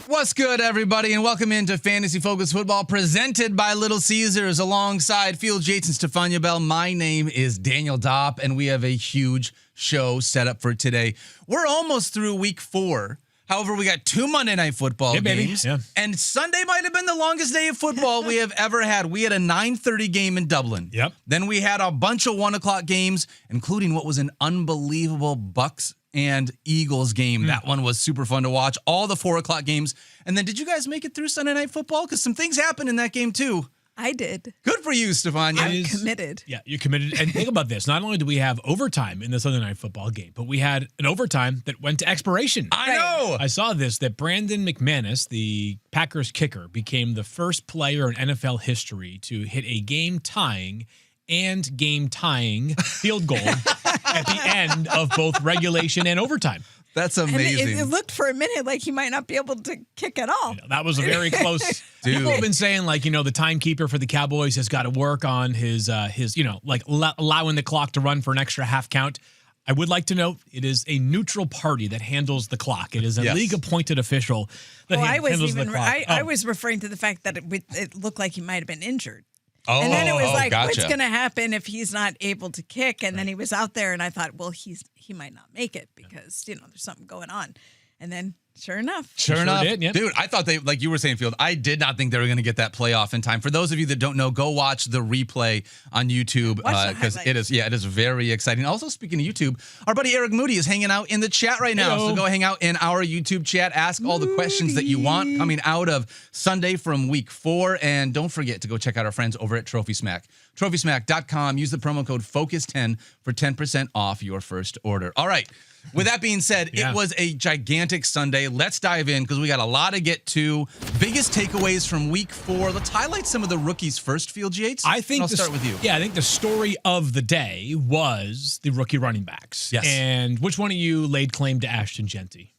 What's good, everybody, and welcome into Fantasy Focus Football presented by Little Caesars alongside Fields, Yates, and Stephania Bell. My name is Daniel Dopp, and we have a huge show set up for today. We're almost through week 4. However, we got 2 Monday Night Football games, and Sunday might have been the longest day of football we have ever had. We had a 9:30 game in Dublin. Then we had a bunch of 1 o'clock games, including what was an unbelievable Bucs and Eagles game. That one was super fun to watch. All the 4 o'clock games. And then did you guys make it through Sunday Night Football? Because some things happened in that game, too. I did. Good for you, Stephania. I'm committed. Yeah, you're committed. And think about this. Not only do we have overtime in the Sunday Night Football game, but we had an overtime that went to expiration. I know. I saw this, that Brandon McManus, the Packers kicker, became the first player in NFL history to hit a game-tying field goal at the end of both regulation and overtime. That's amazing. And it looked for a minute like he might not be able to kick at all. That was a very close. People have been saying, the timekeeper for the Cowboys has got to work on his allowing the clock to run for an extra half count. I would like to note it is a neutral party that handles the clock. It is a league-appointed official that handles the clock. I was referring to the fact that it looked like he might have been injured. Oh, and then it was gotcha. What's going to happen if he's not able to kick? And then he was out there, and I thought, well, he might not make it because, there's something going on. And then, sure enough. Did, yep. Dude, I thought like you were saying, Field, I did not think they were going to get that playoff in time. For those of you that don't know, go watch the replay on YouTube because it is very exciting. Also, speaking of YouTube, our buddy Eric Moody is hanging out in the chat right now. Hello. So go hang out in our YouTube chat. Ask all the questions that you want coming out of Sunday from week 4. And don't forget to go check out our friends over at Trophy Smack. TrophySmack.com. Use the promo code FOCUS10 for 10% off your first order. All right. With that being said, it was a gigantic Sunday. Let's dive in because we got a lot to get to. Biggest takeaways from week 4. Let's highlight some of the rookies first, Field Yates. I think I'll start with you. Yeah, I think the story of the day was the rookie running backs. Yes. And which one of you laid claim to Ashton Jeanty?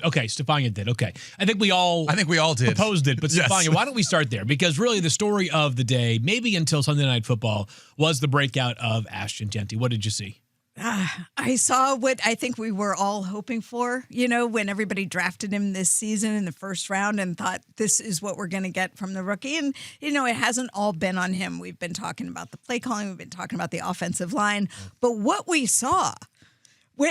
Okay, Stephania did. Okay. I think we all did. Proposed it. But Yes. Stephania, why don't we start there? Because really the story of the day, maybe until Sunday Night Football, was the breakout of Ashton Jeanty. What did you see? I saw what I think we were all hoping for, when everybody drafted him this season in the first round and thought this is what we're going to get from the rookie. And, it hasn't all been on him. We've been talking about the play calling. We've been talking about the offensive line. But what we saw,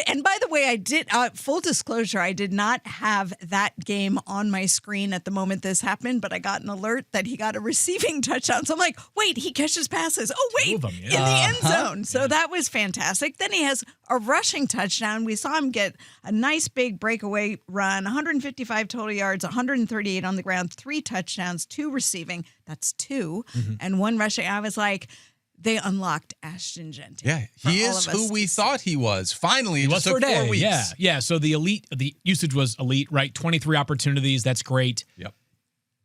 and by the way, I did, full disclosure, I did not have that game on my screen at the moment this happened, but I got an alert that he got a receiving touchdown. So I'm like, wait, he catches passes. Oh, wait, in the end zone. So that was fantastic. Then he has a rushing touchdown. We saw him get a nice big breakaway run, 155 total yards, 138 on the ground, 3 touchdowns, 2 receiving. That's 2. And 1 rushing. I was like, they unlocked Ashton Jeanty. Yeah, he is who we thought he was. Finally, He was took 4 weeks. Yeah. So the usage was elite, right? 23 opportunities. That's great. Yep.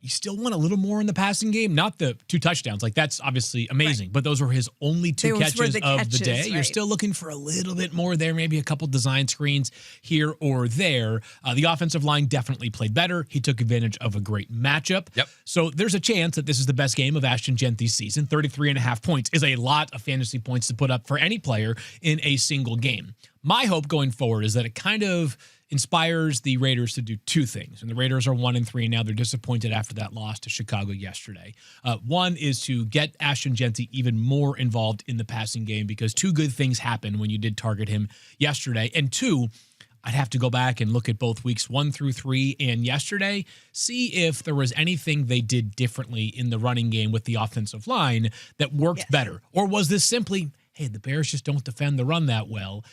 You still want a little more in the passing game, not the 2 touchdowns. That's obviously amazing, but those were his only 2 catches of the day. Right. You're still looking for a little bit more there, maybe a couple design screens here or there. The offensive line definitely played better. He took advantage of a great matchup. Yep. So there's a chance that this is the best game of Ashton Jeanty's season. 33.5 points is a lot of fantasy points to put up for any player in a single game. My hope going forward is that it kind of inspires the Raiders to do 2 things. And the Raiders are 1-3, and now they're disappointed after that loss to Chicago yesterday. One is to get Ashton Jeanty even more involved in the passing game because 2 good things happened when you did target him yesterday. And 2, I'd have to go back and look at both weeks 1 through 3 and yesterday, see if there was anything they did differently in the running game with the offensive line that worked better. Or was this simply, hey, the Bears just don't defend the run that well?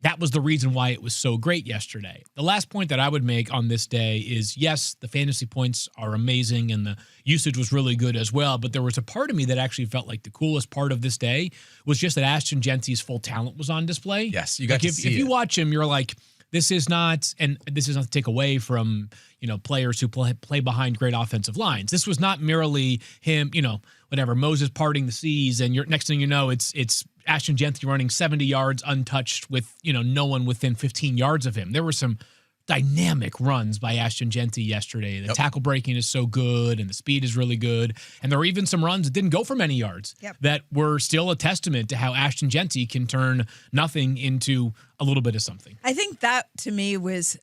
That was the reason why it was so great yesterday. The last point that I would make on this day is, yes, the fantasy points are amazing and the usage was really good as well, but there was a part of me that actually felt like the coolest part of this day was just that Ashton Jeanty's full talent was on display. Yes, you got to see it. If you watch him, you're like, this is not, and this is not to take away from, players who play behind great offensive lines. This was not merely him, Moses parting the seas, and next thing you know, it's Ashton Jeanty running 70 yards untouched with, no one within 15 yards of him. There were some dynamic runs by Ashton Jeanty yesterday. The tackle breaking is so good and the speed is really good. And there were even some runs that didn't go for many yards that were still a testament to how Ashton Jeanty can turn nothing into a little bit of something. I think that to me was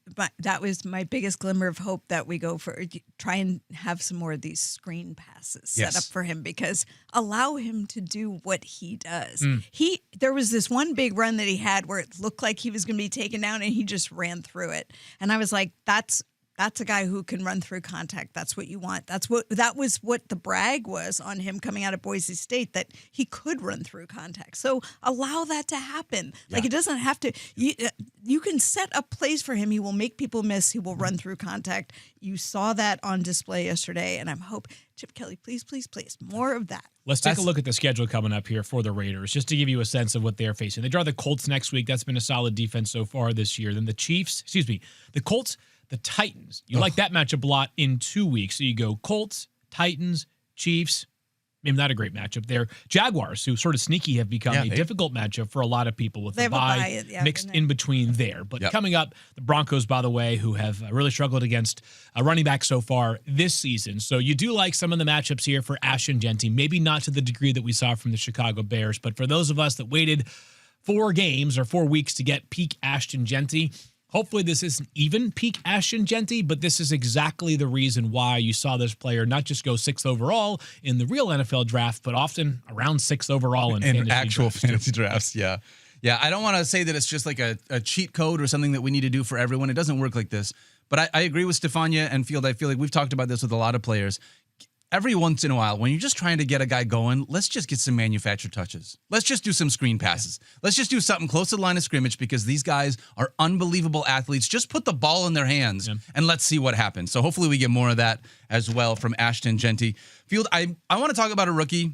my biggest glimmer of hope, that we go for try and have some more of these screen passes set up for him, because allow him to do what he does. There was this one big run that he had where it looked like he was going to be taken down, and he just ran through it. And I was like, that's a guy who can run through contact. That's what you want. That was what the brag was on him coming out of Boise State, that he could run through contact. So allow that to happen. Like, it doesn't have to. You can set up plays for him. He will make people miss. He will run through contact. You saw that on display yesterday, and I'm hoping, Chip Kelly, please, more of that. Let's take a look at the schedule coming up here for the Raiders, just to give you a sense of what they're facing. They draw the Colts next week. That's been a solid defense so far this year. Then the Colts, the Titans. You like that matchup a lot in 2 weeks. So you go Colts, Titans, Chiefs. Maybe not a great matchup there. Jaguars, who sort of sneaky have become a difficult matchup for a lot of people with the bye mixed in between there. But coming up, the Broncos, by the way, who have really struggled against a running back so far this season. So you do like some of the matchups here for Ashton Jeanty. Maybe not to the degree that we saw from the Chicago Bears, but for those of us that waited 4 games or 4 weeks to get peak Ashton Jeanty, hopefully this isn't even peak Ashton Jeanty, but this is exactly the reason why you saw this player not just go 6th overall in the real NFL draft, but often around 6th overall in actual fantasy drafts. Yeah. I don't want to say that it's just like a cheat code or something that we need to do for everyone. It doesn't work like this. But I agree with Stephania and Field. I feel like we've talked about this with a lot of players. Every once in a while, when you're just trying to get a guy going, let's just get some manufactured touches. Let's just do some screen passes. Let's just do something close to the line of scrimmage, because these guys are unbelievable athletes. Just put the ball in their hands and let's see what happens. So hopefully we get more of that as well from Ashton Jeanty. Field, I want to talk about a rookie.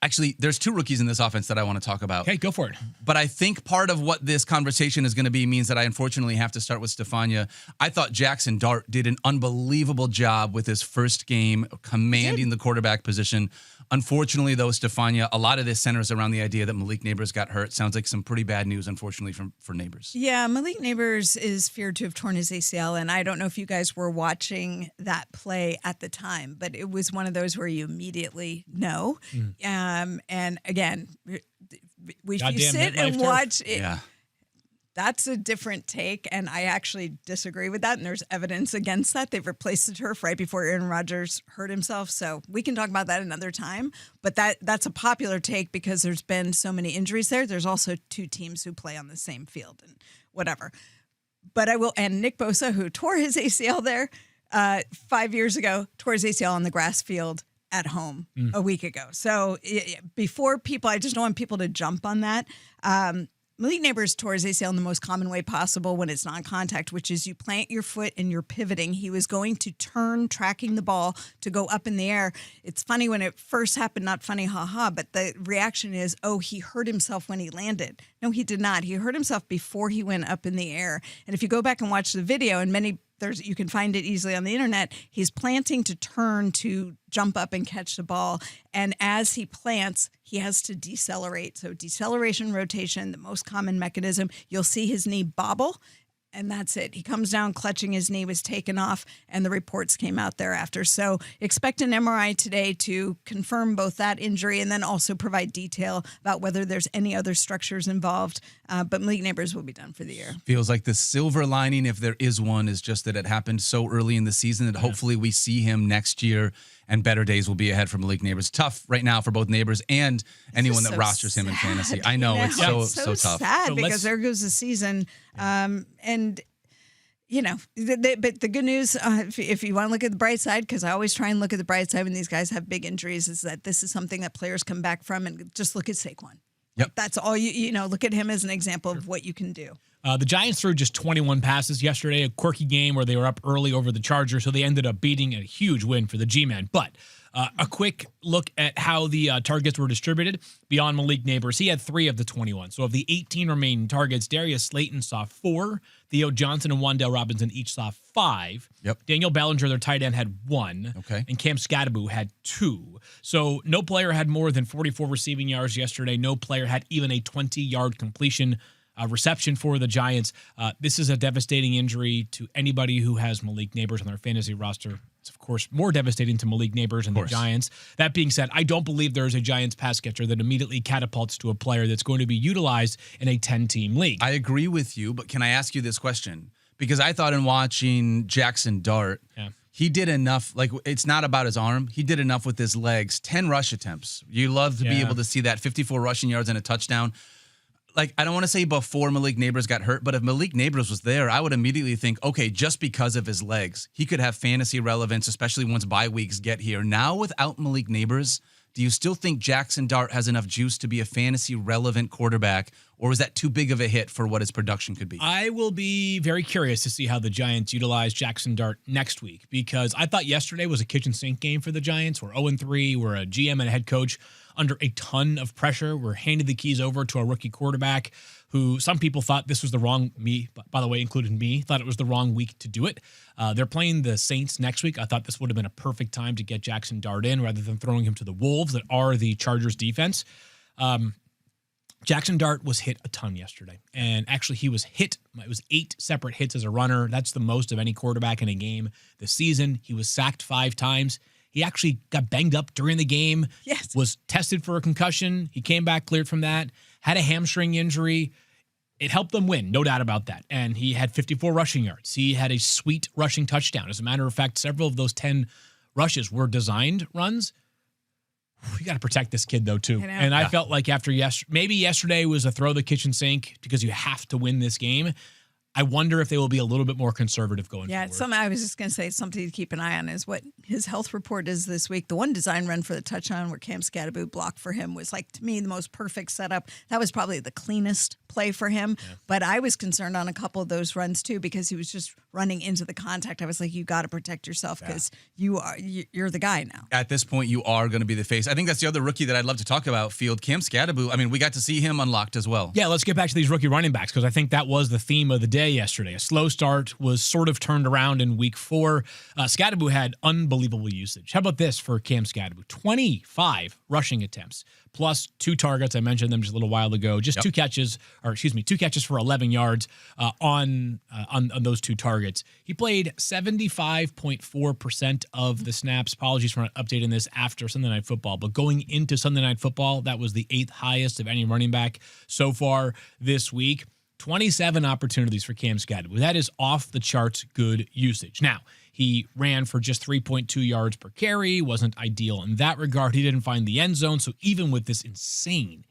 Actually, there's 2 rookies in this offense that I want to talk about. Okay, go for it. But I think part of what this conversation is going to be means that I unfortunately have to start with Stephania. I thought Jaxson Dart did an unbelievable job with his first game, commanding the quarterback position. Unfortunately, though, Stephania, a lot of this centers around the idea that Malik Nabers got hurt. Sounds like some pretty bad news, unfortunately, for Nabers. Yeah, Malik Nabers is feared to have torn his ACL, and I don't know if you guys were watching that play at the time, but it was one of those where you immediately know. And again, if you sit and watch it, that's a different take, and I actually disagree with that, and there's evidence against that. They've replaced the turf right before Aaron Rodgers hurt himself, so we can talk about that another time. But that's a popular take because there's been so many injuries there. There's also 2 teams who play on the same field and whatever. But and Nick Bosa, who tore his ACL there 5 years ago, tore his ACL on the grass field at home a week ago. So before people, I just don't want people to jump on that. Malik Nabers tore his ACL in the most common way possible when it's non-contact, which is you plant your foot and you're pivoting. He was going to turn, tracking the ball to go up in the air. It's funny when it first happened, not funny, haha, but the reaction is, oh, he hurt himself when he landed. No, he did not. He hurt himself before he went up in the air. And if you go back and watch the video, and you can find it easily on the internet, he's planting to turn to jump up and catch the ball. And as he plants, he has to decelerate. So deceleration, rotation, the most common mechanism. You'll see his knee bobble, and that's it. He comes down clutching his knee, was taken off, and the reports came out thereafter. So expect an MRI today to confirm both that injury and then also provide detail about whether there's any other structures involved. But Malik Nabers will be done for the year. Feels like the silver lining, if there is one, is just that it happened so early in the season that hopefully we see him next year and better days will be ahead for Malik Nabers. Tough right now for both Nabers and anyone that rosters him in fantasy. I know, it's so tough. Sad because there goes the season. And but the good news, if you want to look at the bright side, because I always try and look at the bright side when these guys have big injuries, is that this is something that players come back from. And just look at Saquon. Yep. Like, that's all look at him as an example of what you can do. The Giants threw just 21 passes yesterday, a quirky game where they were up early over the Chargers, so they ended up beating a huge win for the G-Men. But a quick look at how the targets were distributed beyond Malik Nabers. He had 3 of the 21. So of the 18 remaining targets, Darius Slayton saw 4. Theo Johnson and Wan'Dale Robinson each saw 5. Yep. Daniel Bellinger, their tight end, had 1. Okay. And Cam Scadaboo had 2. So no player had more than 44 receiving yards yesterday. No player had even a 20-yard completion reception for the Giants. This is a devastating injury to anybody who has Malik Nabers on their fantasy roster. It's, of course, more devastating to Malik Nabers and the Giants. That being said, I don't believe there is a Giants pass catcher that immediately catapults to a player that's going to be utilized in a 10-team league. I agree with you, but can I ask you this question? Because I thought in watching Jaxson Dart, he did enough. Like, it's not about his arm. He did enough with his legs. 10 rush attempts. You love to be able to see that. 54 rushing yards and a touchdown. Like, I don't want to say before Malik Nabers got hurt, but if Malik Nabers was there, I would immediately think, okay, just because of his legs, he could have fantasy relevance, especially once bye weeks get here. Now, without Malik Nabers, do you still think Jaxson Dart has enough juice to be a fantasy relevant quarterback, or is that too big of a hit for what his production could be? I will be very curious to see how the Giants utilize Jaxson Dart next week, because I thought yesterday was a kitchen sink game for the Giants. We're 0-3. We're a GM and a head coach under a ton of pressure. We're handed the keys over to a rookie quarterback who some people thought this was the wrong, me, by the way, including me, thought it was the wrong week to do it. They're playing the Saints next week. I thought this would have been a perfect time to get Jaxson Dart in rather than throwing him to the Wolves that are the Chargers defense. Jaxson Dart was hit a ton yesterday. And actually he was hit. It was 8 separate hits as a runner. That's the most of any quarterback in a game this season. He was sacked 5 times. He actually got banged up during the game, was tested for a concussion. He came back cleared from that, had a hamstring injury. It helped them win, no doubt about that. And he had 54 rushing yards. He had a sweet rushing touchdown. As a matter of fact, several of those 10 rushes were designed runs. You got to protect this kid, though, too. And I felt like after maybe yesterday was a throw the kitchen sink because you have to win this game. I wonder if they will be a little bit more conservative going forward. Yeah, I was just going to say something to keep an eye on is what his health report is this week. The one design run for the touchdown where Cam Scatterboot blocked for him was, like, to me, the most perfect setup. That was probably the cleanest play for him. Yeah. But I was concerned on a couple of those runs, too, because he was just running into the contact. I was like, you got to protect yourself because you're the guy now. At this point, you are going to be the face. I think that's the other rookie that I'd love to talk about, Field. Cam Scatterboot. I mean, we got to see him unlocked as well. Yeah, let's get back to these rookie running backs because I think that was the theme of the day yesterday. A slow start was sort of turned around in week 4. Scatterboot had unbelievable usage. How about this for Cam Scatterboot? 25 rushing attempts plus 2 targets. I mentioned them just a little while ago. Just 2 catches, or excuse me, 2 catches for 11 yards on those 2 targets. He played 75.4% of the snaps. Apologies for not updating this after Sunday Night Football, but going into Sunday Night Football, that was the 8th highest of any running back so far this week. 27 opportunities for Cam Scatterboot. That is off the charts good usage. Now, he ran for just 3.2 yards per carry, wasn't ideal in that regard. He didn't find the end zone, so even with this insane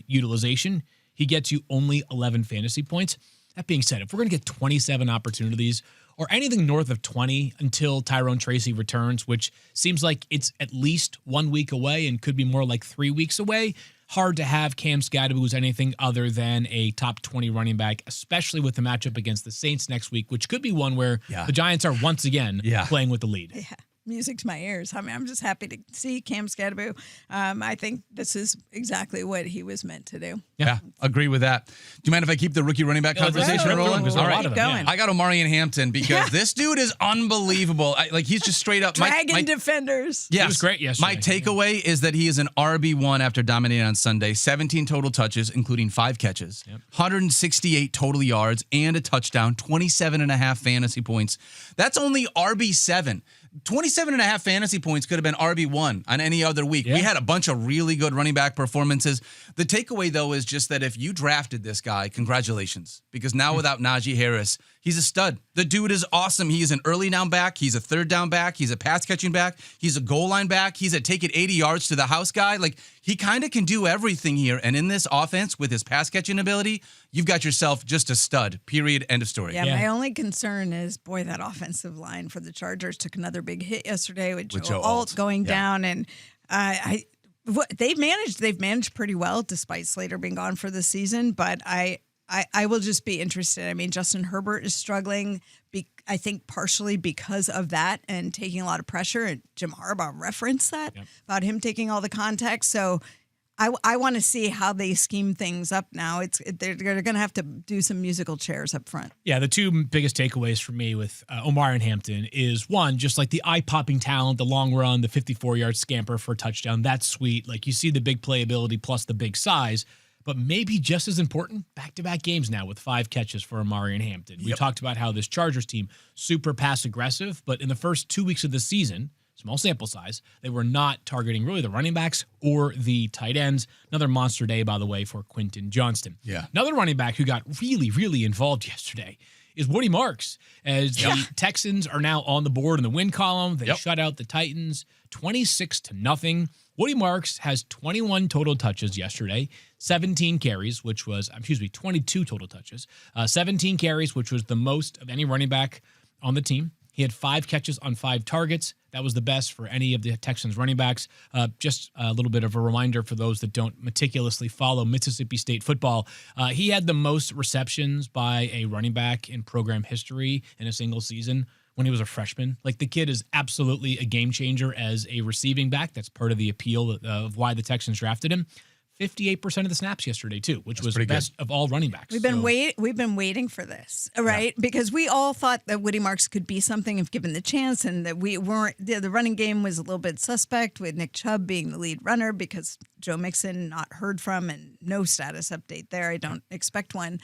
utilization, he gets you only 11 fantasy points. That being said, if we're going to get 27 opportunities or anything north of 20 until Tyrone Tracy returns, which seems like it's at least 1 week away and could be more like 3 weeks away, hard to have Cam Scatterboot as anything other than a top 20 running back, especially with the matchup against the Saints next week, which could be one where the Giants are once again playing with the lead. Yeah. Music to my ears. I mean, I'm just happy to see Cam Scatterboot. I think this is exactly what he was meant to do. Yeah, agree with that. Do you mind if I keep the rookie running back conversation rolling? All right, going. I got Omarion Hampton because this dude is unbelievable. He's just straight up dragging defenders. Yes, it was great yesterday. My takeaway is that he is an RB1 after dominating on Sunday. 17 total touches, including 5 catches, 168 total yards, and a touchdown. 27.5 fantasy points. That's only RB7. 27.5 fantasy points could have been RB1 on any other week. We had a bunch of really good running back performances. The takeaway, though, is just that if you drafted this guy, congratulations. Because now without Najee Harris, he's a stud. The dude is awesome. He is an early down back. He's a third down back. He's a pass catching back. He's a goal line back. He's a take it 80 yards to the house guy. Like, he kind of can do everything here. And in this offense, with his pass catching ability, you've got yourself just a stud. Period. End of story. Yeah, my only concern is, boy, that offensive line for the Chargers took another big hit yesterday with Joe Alt going down. And they've managed pretty well despite Slater being gone for the season. But I will just be interested. I mean, Justin Herbert is struggling, I think partially because of that and taking a lot of pressure. And Jim Harbaugh referenced that about him taking all the contact. So I want to see how they scheme things up now. They're going to have to do some musical chairs up front. Yeah, the 2 biggest takeaways for me with Omarion Hampton is, one, just like the eye-popping talent, the long run, the 54-yard scamper for a touchdown. That's sweet. Like, you see the big playability plus the big size. but maybe just as important, back-to-back games now with 5 catches for Omarion Hampton. We talked about how this Chargers team, super pass-aggressive, but in the first 2 weeks of the season, small sample size, they were not targeting really the running backs or the tight ends. Another monster day, by the way, for Quentin Johnston. Yeah. Another running back who got really, really involved yesterday is Woody Marks, as the Texans are now on the board in the win column. They shut out the Titans 26-0. Woody Marks has 21 total touches yesterday, 17 carries, which was, 22 total touches, 17 carries, which was the most of any running back on the team. He had 5 catches on 5 targets. That was the best for any of the Texans running backs. Just a little bit of a reminder for those that don't meticulously follow Mississippi State football. He had the most receptions by a running back in program history in a single season when he was a freshman. Like, the kid is absolutely a game changer as a receiving back. That's part of the appeal of why the Texans drafted him. 58% of the snaps yesterday too, which was the best of all running backs. We've been waiting for this, right? Yeah. Because we all thought that Woody Marks could be something if given the chance, and that we weren't. The running game was a little bit suspect with Nick Chubb being the lead runner because Joe Mixon not heard from and no status update there. I don't expect one.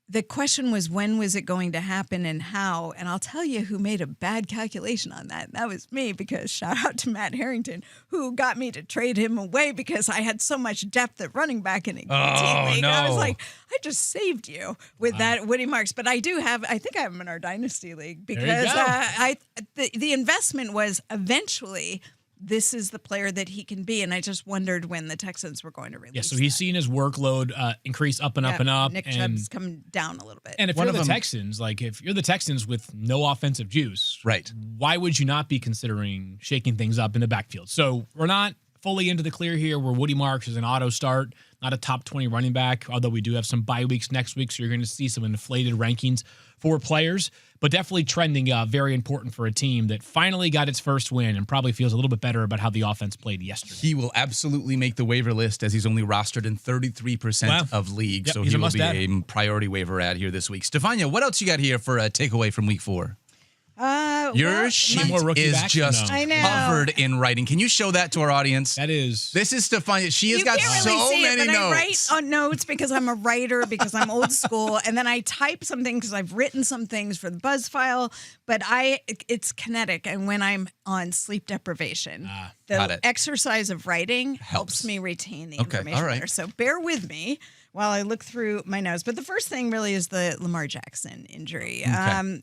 The question was, when was it going to happen and how? And I'll tell you who made a bad calculation on that. And that was me, because shout out to Matt Harrington, who got me to trade him away because I had so much depth at running back in a team league. No. I was like, I just saved you with that Woody Marks. But I think I have him in our Dynasty League, because the investment was eventually, this is the player that he can be. And I just wondered when the Texans were going to release. Yeah, so he's seen his workload increase up and up and up. Nick Chubb's come down a little bit. And if you're the Texans, if you're the Texans with no offensive juice, right, why would you not be considering shaking things up in the backfield? So we're not fully into the clear here, where Woody Marks is an auto start, not a top 20 running back, although we do have some bye weeks next week, so you're going to see some inflated rankings for players, but definitely trending very important for a team that finally got its first win and probably feels a little bit better about how the offense played yesterday. He will absolutely make the waiver list, as he's only rostered in 33% of leagues, so he will be a priority waiver ad here this week. Stephania, what else you got here for a takeaway from week 4? Your sheet is just covered in writing. Can you show that to our audience? This is Stephania. She has got so many notes. I write on notes because I'm a writer, because I'm old school, and then I type something because I've written some things for the Buzz file. But it's kinetic, and when I'm on sleep deprivation, the exercise of writing helps me retain the information better. So bear with me while I look through my notes. But the first thing really is the Lamar Jackson injury.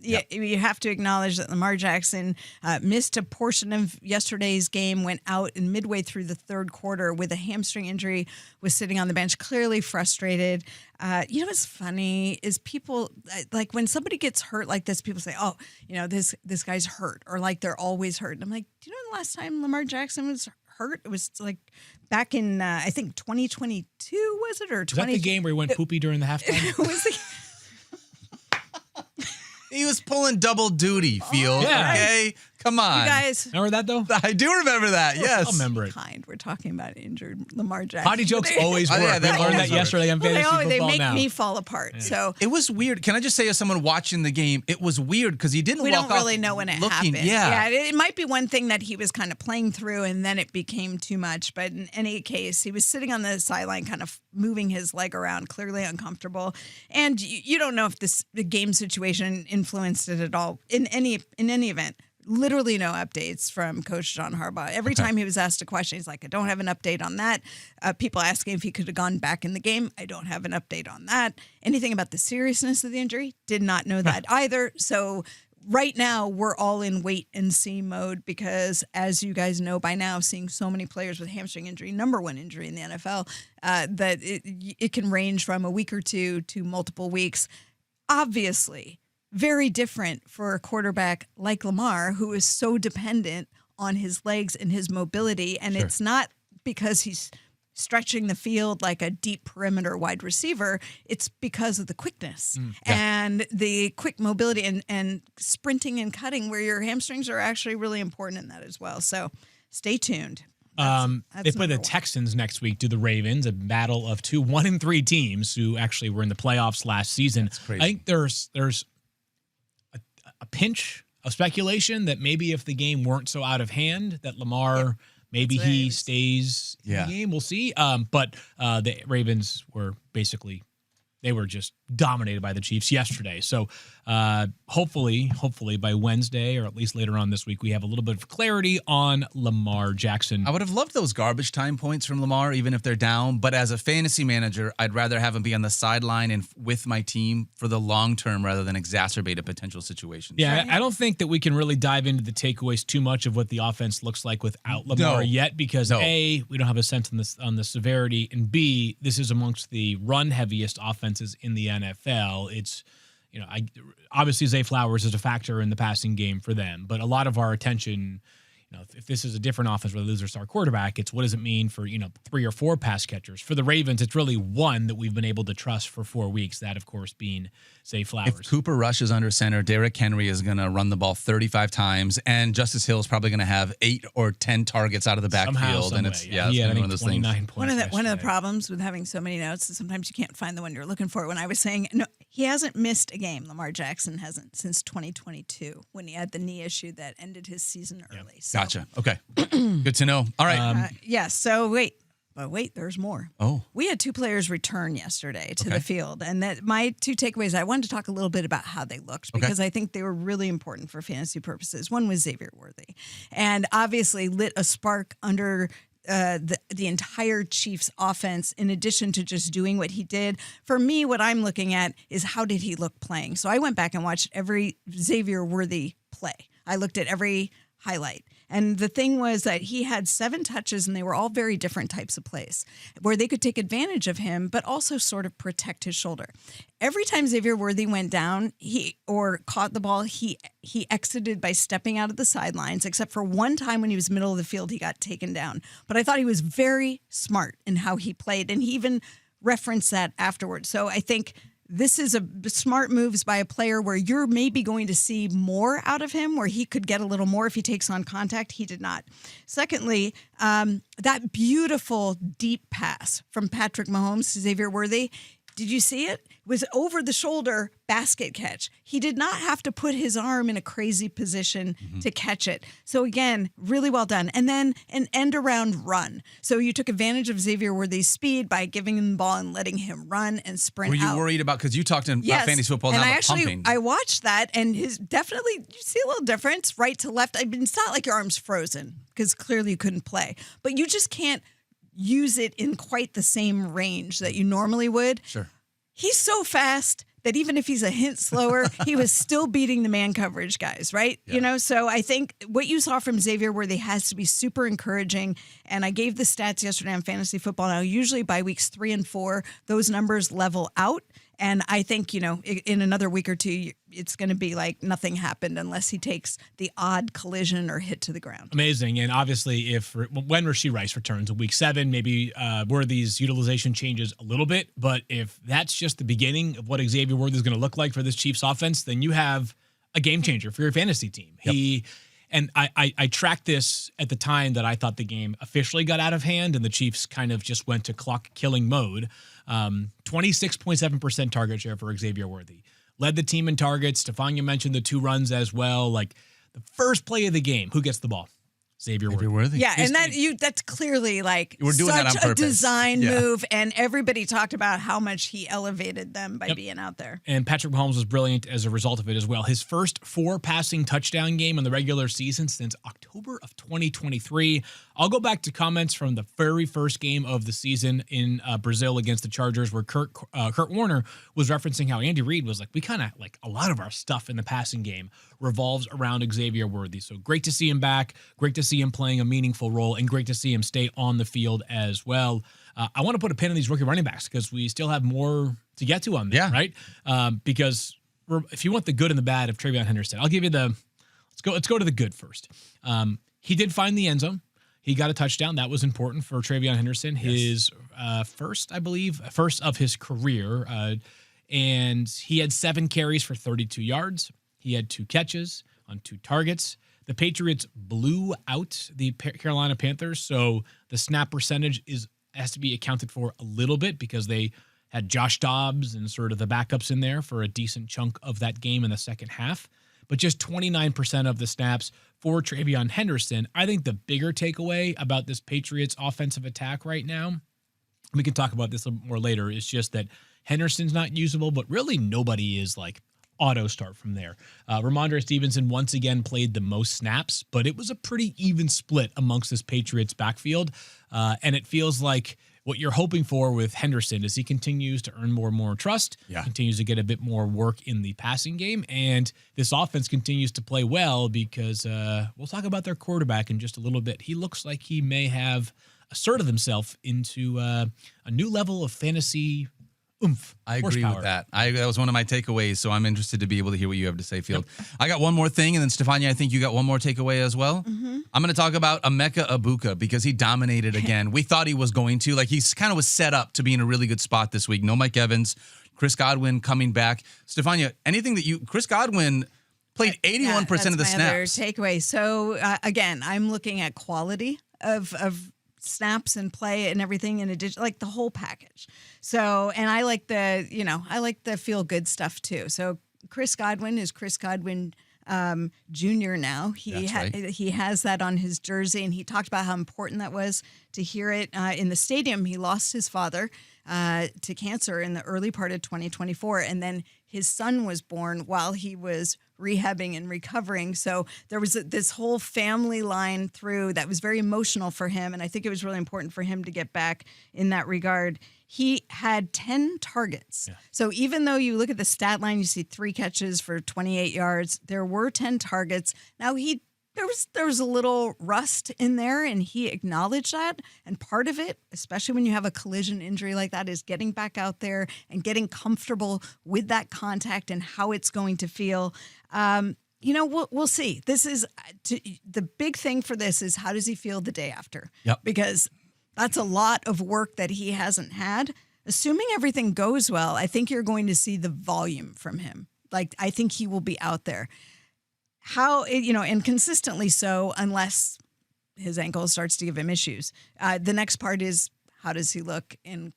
You have to acknowledge that Lamar Jackson missed a portion of yesterday's game, went out in midway through the third quarter with a hamstring injury, was sitting on the bench, clearly frustrated. You know what's funny is people, like, when somebody gets hurt like this, people say, oh, this guy's hurt, or like they're always hurt. And I'm like, do you know the last time Lamar Jackson was hurt? It was like back in, I think 2022, was it? Or 20? Was that the game where he went poopy during the halftime? He was pulling double duty, Field. Okay? Come on. You guys. Remember that, though? I do remember that, yes. I'll remember it. We're talking about injured Lamar Jackson. Potty jokes always work. They learned that yesterday on Fantasy Football They make Now. me fall apart. Yeah. So it was weird. Can I just say, as someone watching the game, it was weird because he didn't walk off. We don't really know when it happened. Yeah, it might be one thing that he was kind of playing through, and then it became too much. But in any case, he was sitting on the sideline, kind of moving his leg around, clearly uncomfortable. And you don't know if the game situation influenced it at all. In any event, literally no updates from Coach John Harbaugh. Every time he was asked a question, he's like, I don't have an update on that. People asking if he could have gone back in the game. I don't have an update on that. Anything about the seriousness of the injury? Did not know that either. So right now, we're all in wait and see mode because, as you guys know by now, seeing so many players with hamstring injury, number one injury in the NFL, that it can range from a week or two to multiple weeks. Obviously, very different for a quarterback like Lamar, who is so dependent on his legs and his mobility. And it's not because he's stretching the field like a deep perimeter wide receiver. It's because of the quickness and the quick mobility and sprinting and cutting, where your hamstrings are actually really important in that as well. So stay tuned. They play the Texans next week, do the Ravens, a battle of two 1-3 teams who actually were in the playoffs last season. That's crazy. I think there's a pinch of speculation that maybe if the game weren't so out of hand, that Lamar Maybe That's right. he stays in the game. We'll see. But the Ravens were basically, they were just dominated by the Chiefs yesterday. So hopefully by Wednesday, or at least later on this week, we have a little bit of clarity on Lamar Jackson. I would have loved those garbage time points from Lamar, even if they're down. But as a fantasy manager, I'd rather have him be on the sideline and with my team for the long term rather than exacerbate a potential situation. Yeah, I don't think that we can really dive into the takeaways too much of what the offense looks like without Lamar yet, because A, we don't have a sense on the severity, and B, this is amongst the run heaviest offenses in the NFL. It's, obviously Zay Flowers is a factor in the passing game for them, but a lot of our attention, if this is a different offense where they lose their star quarterback, it's what does it mean for, 3 or 4 pass catchers. For the Ravens, it's really one that we've been able to trust for 4 weeks, that, of course, being Zay Flowers. If Cooper Rush is under center, Derrick Henry is going to run the ball 35 times, and Justice Hill is probably going to have 8 or 10 targets out of the backfield. And it's he had, one of those things. One of the problems with having so many notes is sometimes you can't find the one you're looking for. When I was saying, no, he hasn't missed a game. Lamar Jackson hasn't since 2022 when he had the knee issue that ended his season early. So, Gotcha. Okay. Good to know. All right. So wait, there's more. Oh. We had 2 players return yesterday to the field, and that my 2 takeaways, I wanted to talk a little bit about how they looked because I think they were really important for fantasy purposes. One was Xavier Worthy, and obviously lit a spark under the entire Chiefs offense, in addition to just doing what he did. For me, what I'm looking at is how did he look playing? So I went back and watched every Xavier Worthy play. I looked at every highlight. And the thing was that he had 7 touches, and they were all very different types of plays where they could take advantage of him, but also sort of protect his shoulder. Every time Xavier Worthy went down, or caught the ball, he exited by stepping out of the sidelines, except for one time when he was middle of the field, he got taken down. But I thought he was very smart in how he played, and he even referenced that afterwards. So I think this is a smart moves by a player where you're maybe going to see more out of him, where he could get a little more if he takes on contact. He did not. Secondly, that beautiful deep pass from Patrick Mahomes to Xavier Worthy. Did you see it? It was over the shoulder basket catch. He did not have to put his arm in a crazy position to catch it. So again, really well done. And then an end around run. So you took advantage of Xavier Worthy's speed by giving him the ball and letting him run and sprint out. Were you worried about, because you talked about fantasy football and now, pumping. I watched that, and definitely, you see a little difference right to left. I mean, it's not like your arm's frozen because clearly you couldn't play, but you just can't use it in quite the same range that you normally would. Sure. He's so fast that even if he's a hint slower, he was still beating the man coverage guys, right? Yeah. So I think what you saw from Xavier Worthy has to be super encouraging. And I gave the stats yesterday on Fantasy Football. Now, usually by weeks 3 and 4, those numbers level out. And I think, in another week or 2, it's going to be like nothing happened unless he takes the odd collision or hit to the ground. Amazing. And obviously, when Rashee Rice returns in week 7, maybe Worthy's utilization changes a little bit. But if that's just the beginning of what Xavier Worthy is going to look like for this Chiefs offense, then you have a game changer for your fantasy team. Yep. And I tracked this at the time that I thought the game officially got out of hand and the Chiefs kind of just went to clock killing mode. 26.7% target share for Xavier Worthy. Led the team in targets. Stephania mentioned the 2 runs as well. Like the first play of the game, who gets the ball? Xavier Worthy. Yeah, and that's clearly like we're doing such that on a purpose. design move, and everybody talked about how much he elevated them by being out there. And Patrick Mahomes was brilliant as a result of it as well. His first 4 passing touchdown game in the regular season since October of 2023. I'll go back to comments from the very first game of the season in Brazil against the Chargers, where Kurt Warner was referencing how Andy Reid was like, we kind of like a lot of our stuff in the passing game revolves around Xavier Worthy. So great to see him back. Great to see him playing a meaningful role, and great to see him stay on the field as well. I want to put a pin in these rookie running backs because we still have more to get to on them, right? Because if you want the good and the bad of Treyveyon Henderson, I'll give you let's go to the good first. He did find the end zone. He got a touchdown. That was important for Treyveyon Henderson. His first of his career. And he had 7 carries for 32 yards. He had 2 catches on 2 targets. The Patriots blew out the Carolina Panthers, so the snap percentage has to be accounted for a little bit because they had Josh Dobbs and sort of the backups in there for a decent chunk of that game in the second half. but just 29% of the snaps for Treyveyon Henderson. I think the bigger takeaway about this Patriots offensive attack right now, we can talk about this a little more later, is just that Henderson's not usable, but really nobody is like auto start from there. Ramondre Stevenson once again played the most snaps, but it was a pretty even split amongst this Patriots backfield. And it feels like what you're hoping for with Henderson is he continues to earn more and more trust, continues to get a bit more work in the passing game, and this offense continues to play well because we'll talk about their quarterback in just a little bit. He looks like he may have asserted himself into a new level of fantasy oomph. I agree with that. That was one of my takeaways, so I'm interested to be able to hear what you have to say, Field. Yep. I got one more thing, and then Stephania, I think you got one more takeaway as well. Mm-hmm. I'm going to talk about Emeka Egbuka because he dominated again. We thought he was going to. Like, he kind of was set up to be in a really good spot this week. No Mike Evans, Chris Godwin coming back. Stephania, anything that Chris Godwin played 81% of the snaps. Other takeaway. So, again, I'm looking at quality of snaps and play and everything in addition, like the whole package. So, and I like the feel good stuff too. So Chris Godwin is Chris Godwin Jr. now. He has that on his jersey, and he talked about how important that was to hear it in the stadium. He lost his father to cancer in the early part of 2024, and then his son was born while he was rehabbing and recovering. So there was this whole family line through that was very emotional for him, and I think it was really important for him to get back in that regard. He had 10 targets. Yeah. So even though you look at the stat line, you see 3 catches for 28 yards, there were 10 targets. Now there was a little rust in there, and he acknowledged that. And part of it, especially when you have a collision injury like that, is getting back out there and getting comfortable with that contact and how it's going to feel. We'll see. This is the big thing for this is how does he feel the day after? Yep. Because that's a lot of work that he hasn't had. Assuming everything goes well, I think you're going to see the volume from him. Like, I think he will be out there. And consistently so, unless his ankle starts to give him issues. The next part is, how does he look, and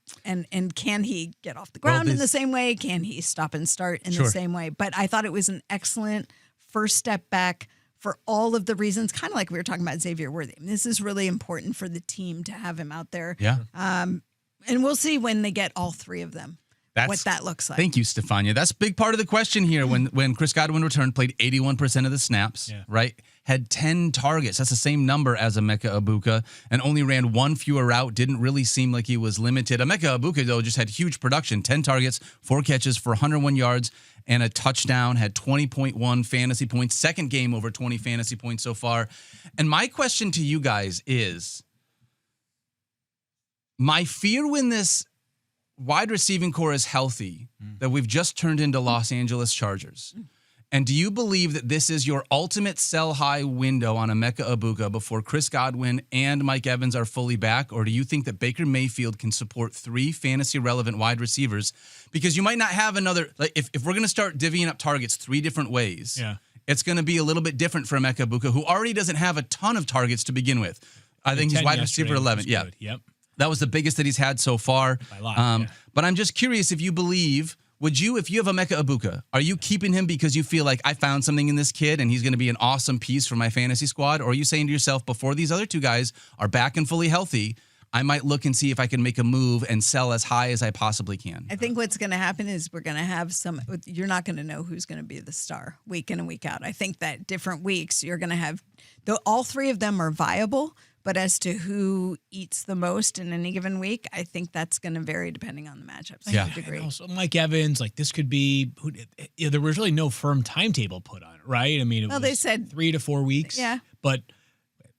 can he get off the ground in the same way? Can he stop and start in the same way? But I thought it was an excellent first step back for all of the reasons, kind of like we were talking about Xavier Worthy. This is really important for the team to have him out there. Yeah. And we'll see when they get all 3 of them. What that looks like. Thank you, Stephania. That's a big part of the question here. When Chris Godwin returned, played 81% of the snaps, right? Had 10 targets. That's the same number as Emeka Egbuka, and only ran 1 fewer route. Didn't really seem like he was limited. Emeka Egbuka, though, just had huge production. 10 targets, 4 catches for 101 yards and a touchdown. Had 20.1 fantasy points. Second game over 20 fantasy points so far. And my question to you guys is, my fear when this wide receiving core is healthy, that we've just turned into Los Angeles Chargers. And do you believe that this is your ultimate sell high window on Emeka Egbuka before Chris Godwin and Mike Evans are fully back? Or do you think that Baker Mayfield can support 3 fantasy relevant wide receivers? Because you might not have another, like if we're going to start divvying up targets 3 different ways, it's going to be a little bit different for Emeka Egbuka, who already doesn't have a ton of targets to begin with. I think he's wide receiver 11. Yeah. Yep. That was the biggest that he's had so far. By a lot, But I'm just curious if you believe, if you have Emeka Egbuka, are you keeping him because you feel like I found something in this kid and he's going to be an awesome piece for my fantasy squad? Or are you saying to yourself, before these other 2 guys are back and fully healthy, I might look and see if I can make a move and sell as high as I possibly can? I think what's going to happen is we're going to have you're not going to know who's going to be the star week in and week out. I think that different weeks you're going to have, all 3 of them are viable. But as to who eats the most in any given week, I think that's going to vary depending on the matchups to a degree. Also, Mike Evans, like this could be, there was really no firm timetable put on it, right? I mean, they said 3 to 4 weeks. Yeah. But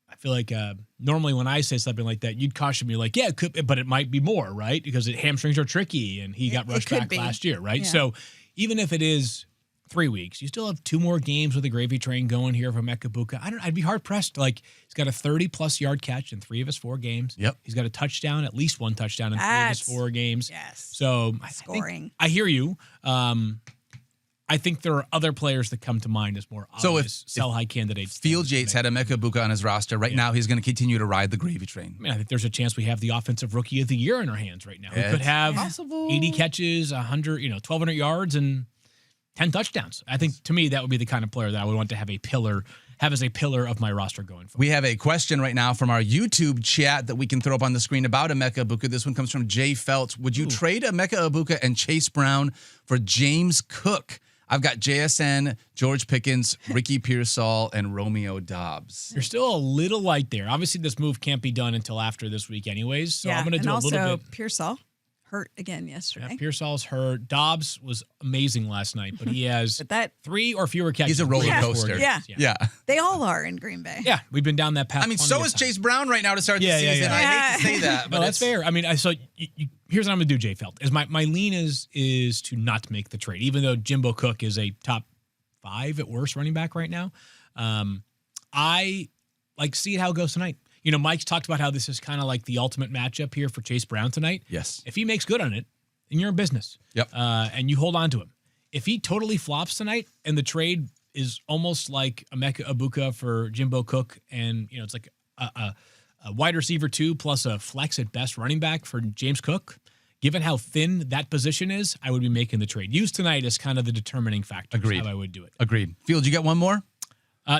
I feel like normally when I say something like that, you'd caution me like, it could, but it might be more, right? Because hamstrings are tricky and he got rushed back last year, right? Yeah. So even if it is 3 weeks, you still have 2 more games with the gravy train going here from Emeka Egbuka. I'd be hard pressed. Like, he's got a 30+ yard catch in 3 of his 4 games. Yep. He's got a touchdown, at least 1 touchdown in 3 of his 4 games. Yes. So scoring. I hear you. I think there are other players that come to mind as more obvious sell-high candidates. Field Yates had Emeka Egbuka on his roster. Right now, he's going to continue to ride the gravy train. I think there's a chance we have the offensive rookie of the year in our hands right now. We could have 80 catches, 100, 1,200 yards, and 10 touchdowns. I think, to me, that would be the kind of player that I would want to have as a pillar of my roster going forward. We have a question right now from our YouTube chat that we can throw up on the screen about Emeka Egbuka. This one comes from Jay Feltz. Would you trade Emeka Egbuka and Chase Brown for James Cook? I've got JSN, George Pickens, Ricky Pearsall, and Romeo Dobbs. You're still a little light there. Obviously, this move can't be done until after this week anyways, so I'm going to do a little bit. And also Pearsall hurt again yesterday. Yeah, Pearsall's hurt. Dobbs was amazing last night, but he has But that 3 or fewer catches. He's a roller coaster. Yeah. They all are in Green Bay. Yeah, we've been down that path. I mean, so is Chase Brown right now to start the season. Yeah. I hate to say that, but no, that's fair. I mean, here's what I'm going to do, Jay Felt. My lean is to not make the trade, even though Jimbo Cook is a top 5 at worst running back right now. I see how it goes tonight. You know, Mike's talked about how this is kind of like the ultimate matchup here for Chase Brown tonight. Yes. If he makes good on it, then you're in business. Yep. And you hold on to him. If he totally flops tonight and the trade is almost like Emeka Egbuka for Jimbo Cook, and you know it's like a wide receiver 2 plus a flex at best running back for James Cook, given how thin that position is, I would be making the trade. Use tonight is kind of the determining factor. Agreed. How I would do it. Agreed. Field, you got one more?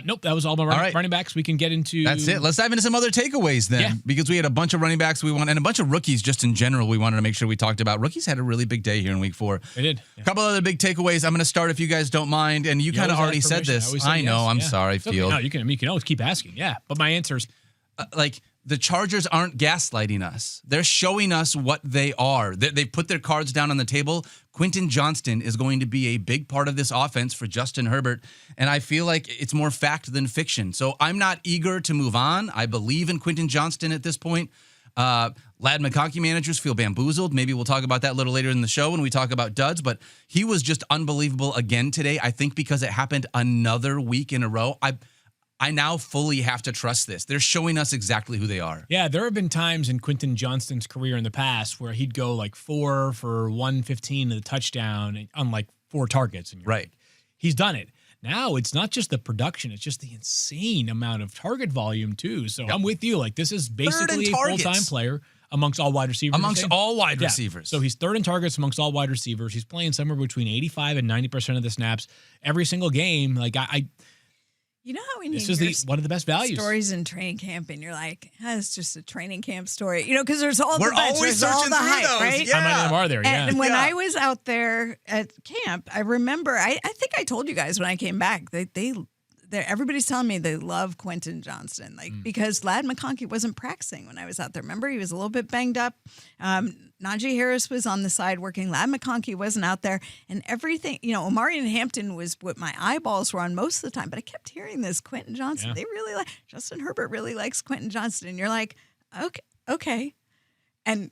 Nope, that was all my running backs. We can get into... That's it. Let's dive into some other takeaways then, because we had a bunch of running backs and a bunch of rookies just in general we wanted to make sure we talked about. Rookies had a really big day here in week 4. They did. A couple other big takeaways. I'm going to start if you guys don't mind, and you kind of already said this. I know. I'm sorry, Field. No, you can always keep asking. Yeah, but my answer is... the Chargers aren't gaslighting us. They're showing us what they are. They've put their cards down on the table. Quentin Johnston is going to be a big part of this offense for Justin Herbert, and I feel like it's more fact than fiction. So I'm not eager to move on. I believe in Quentin Johnston at this point. Ladd McConkey managers feel bamboozled. Maybe we'll talk about that a little later in the show when we talk about duds, but he was just unbelievable again today, I think because it happened another week in a row. I now fully have to trust this. They're showing us exactly who they are. Yeah, there have been times in Quentin Johnston's career in the past where he'd go like 4 for 115 and a touchdown on like 4 targets. Right. He's done it. Now it's not just the production, it's just the insane amount of target volume too. So I'm with you. Like this is basically a full-time player amongst all wide receivers. Amongst all wide receivers. So he's 3rd in targets amongst all wide receivers. He's playing somewhere between 85 and 90% of the snaps every single game. Like you know how we need this is one of the best values. Stories in training camp, and you're like, it's just a training camp story. You know, because there's all We're the bets, always there's all searching the through hype, those. right? Yeah. How many of them are there? Yeah. And when I was out there at camp, I remember, I think I told you guys when I came back, everybody's telling me they love Quentin Johnston, because Ladd McConkey wasn't practicing when I was out there. Remember, he was a little bit banged up. Najee Harris was on the side working. Ladd McConkey wasn't out there, and everything. You know, Omarion Hampton was what my eyeballs were on most of the time. But I kept hearing this Quentin Johnston. Yeah. They really like Justin Herbert. Really likes Quentin Johnston, and you're like, okay, and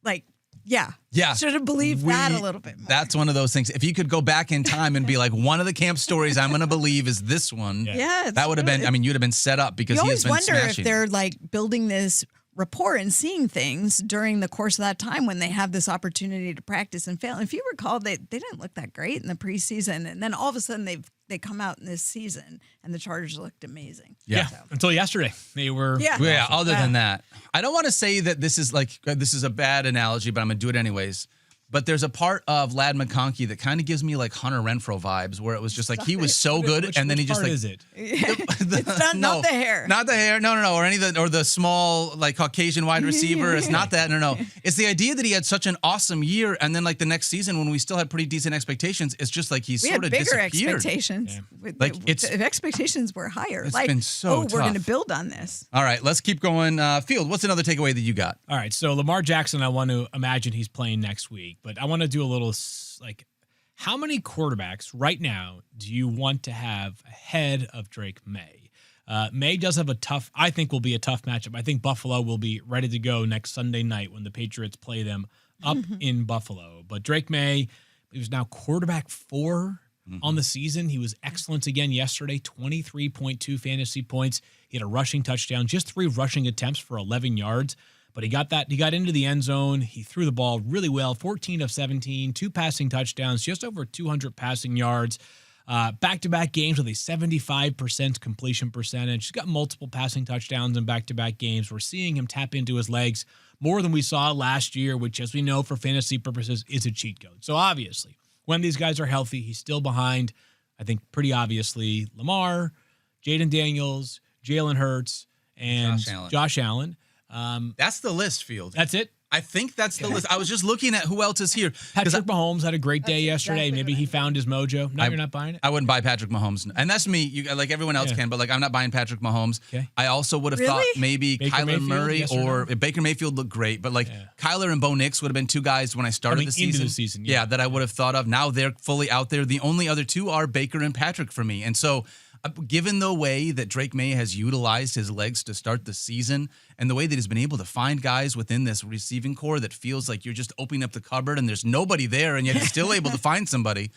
like. Yeah. Should have believed that a little bit more. That's one of those things. If you could go back in time and be like, one of the camp stories I'm going to believe is this one. Yeah. That would have been, you'd have been set up because he has been smashing. You always wonder if they're like building this rapport and seeing things during the course of that time when they have this opportunity to practice and fail. And if you recall, they didn't look that great in the preseason. And then all of a sudden they come out in this season and the Chargers looked amazing. Yeah. So. Until yesterday. They were. Yeah. Other than that, I don't want to say that this is a bad analogy, but I'm going to do it anyways. But there's a part of Ladd McConkey that kind of gives me like Hunter Renfrow vibes, where it was just like he was so good, and then he just like. Is it? It's not the hair. Not the hair. No. Or the small like Caucasian wide receiver. It's not that. No. It's the idea that he had such an awesome year, and then like the next season when we still had pretty decent expectations, it's just like he's sort of bigger disappeared. expectations. Yeah. Like the expectations were higher. It's been so tough. We're going to build on this. All right, let's keep going. Field, what's another takeaway that you got? All right, so Lamar Jackson, I want to imagine he's playing next week, but I want to do a little like, how many quarterbacks right now do you want to have ahead of Drake Maye? Maye does have I think will be a tough matchup. I think Buffalo will be ready to go next Sunday night when the Patriots play them up in Buffalo. But Drake Maye, he was now quarterback 4 on the season. He was excellent again yesterday, 23.2 fantasy points. He had a rushing touchdown, just 3 rushing attempts for 11 yards. But he got into the end zone. He threw the ball really well, 14 of 17, 2 passing touchdowns, just over 200 passing yards. Back-to-back games with a 75% completion percentage. He's got multiple passing touchdowns in back-to-back games. We're seeing him tap into his legs more than we saw last year, which, as we know, for fantasy purposes, is a cheat code. So obviously, when these guys are healthy, he's still behind, I think, pretty obviously, Lamar, Jaden Daniels, Jalen Hurts, and Josh Allen. That's the list, Field. That's it? I think that's the list. I was just looking at who else is here. Patrick Mahomes had a great day yesterday. Maybe he found his mojo. No, you're not buying it? I wouldn't buy Patrick Mahomes. And that's me. Like everyone else can, but like I'm not buying Patrick Mahomes. Okay. I also would have thought maybe Baker Kyler Mayfield, Murray yes or no? Baker Mayfield looked great, but like Kyler and Bo Nix would have been two guys when I started the season. Into the season. Yeah, that I would have thought of. Now they're fully out there. The only other two are Baker and Patrick for me. And so given the way that Drake Maye has utilized his legs to start the season and the way that he's been able to find guys within this receiving core that feels like you're just opening up the cupboard and there's nobody there and yet he's still able to find somebody,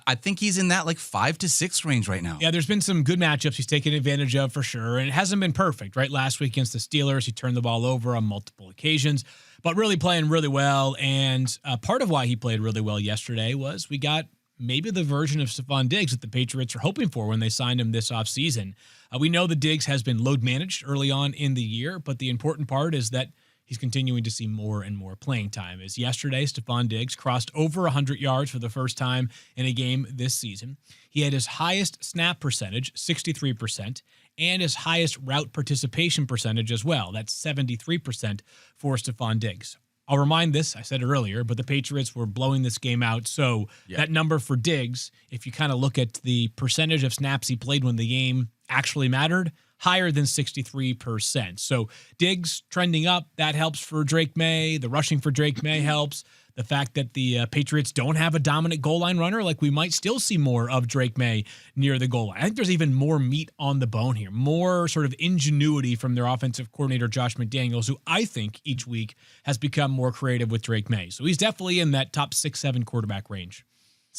I think he's in that like 5 to 6 range right now. Yeah, there's been some good matchups he's taken advantage of for sure, and it hasn't been perfect, right? Last week against the Steelers, he turned the ball over on multiple occasions, but really playing really well, and part of why he played really well yesterday was we got maybe the version of Stephon Diggs that the Patriots are hoping for when they signed him this offseason. We know that Diggs has been load managed early on in the year, but the important part is that he's continuing to see more and more playing time. As yesterday, Stephon Diggs crossed over 100 yards for the first time in a game this season. He had his highest snap percentage, 63%, and his highest route participation percentage as well. That's 73% for Stephon Diggs. I'll remind this, I said it earlier, but the Patriots were blowing this game out. So that number for Diggs, if you kind of look at the percentage of snaps he played when the game actually mattered, higher than 63%. So Diggs trending up, that helps for Drake Maye. The rushing for Drake Maye helps. The fact that the Patriots don't have a dominant goal line runner, like we might still see more of Drake Maye near the goal line. I think there's even more meat on the bone here, more sort of ingenuity from their offensive coordinator, Josh McDaniels, who I think each week has become more creative with Drake Maye. So he's definitely in that top 6-7 quarterback range.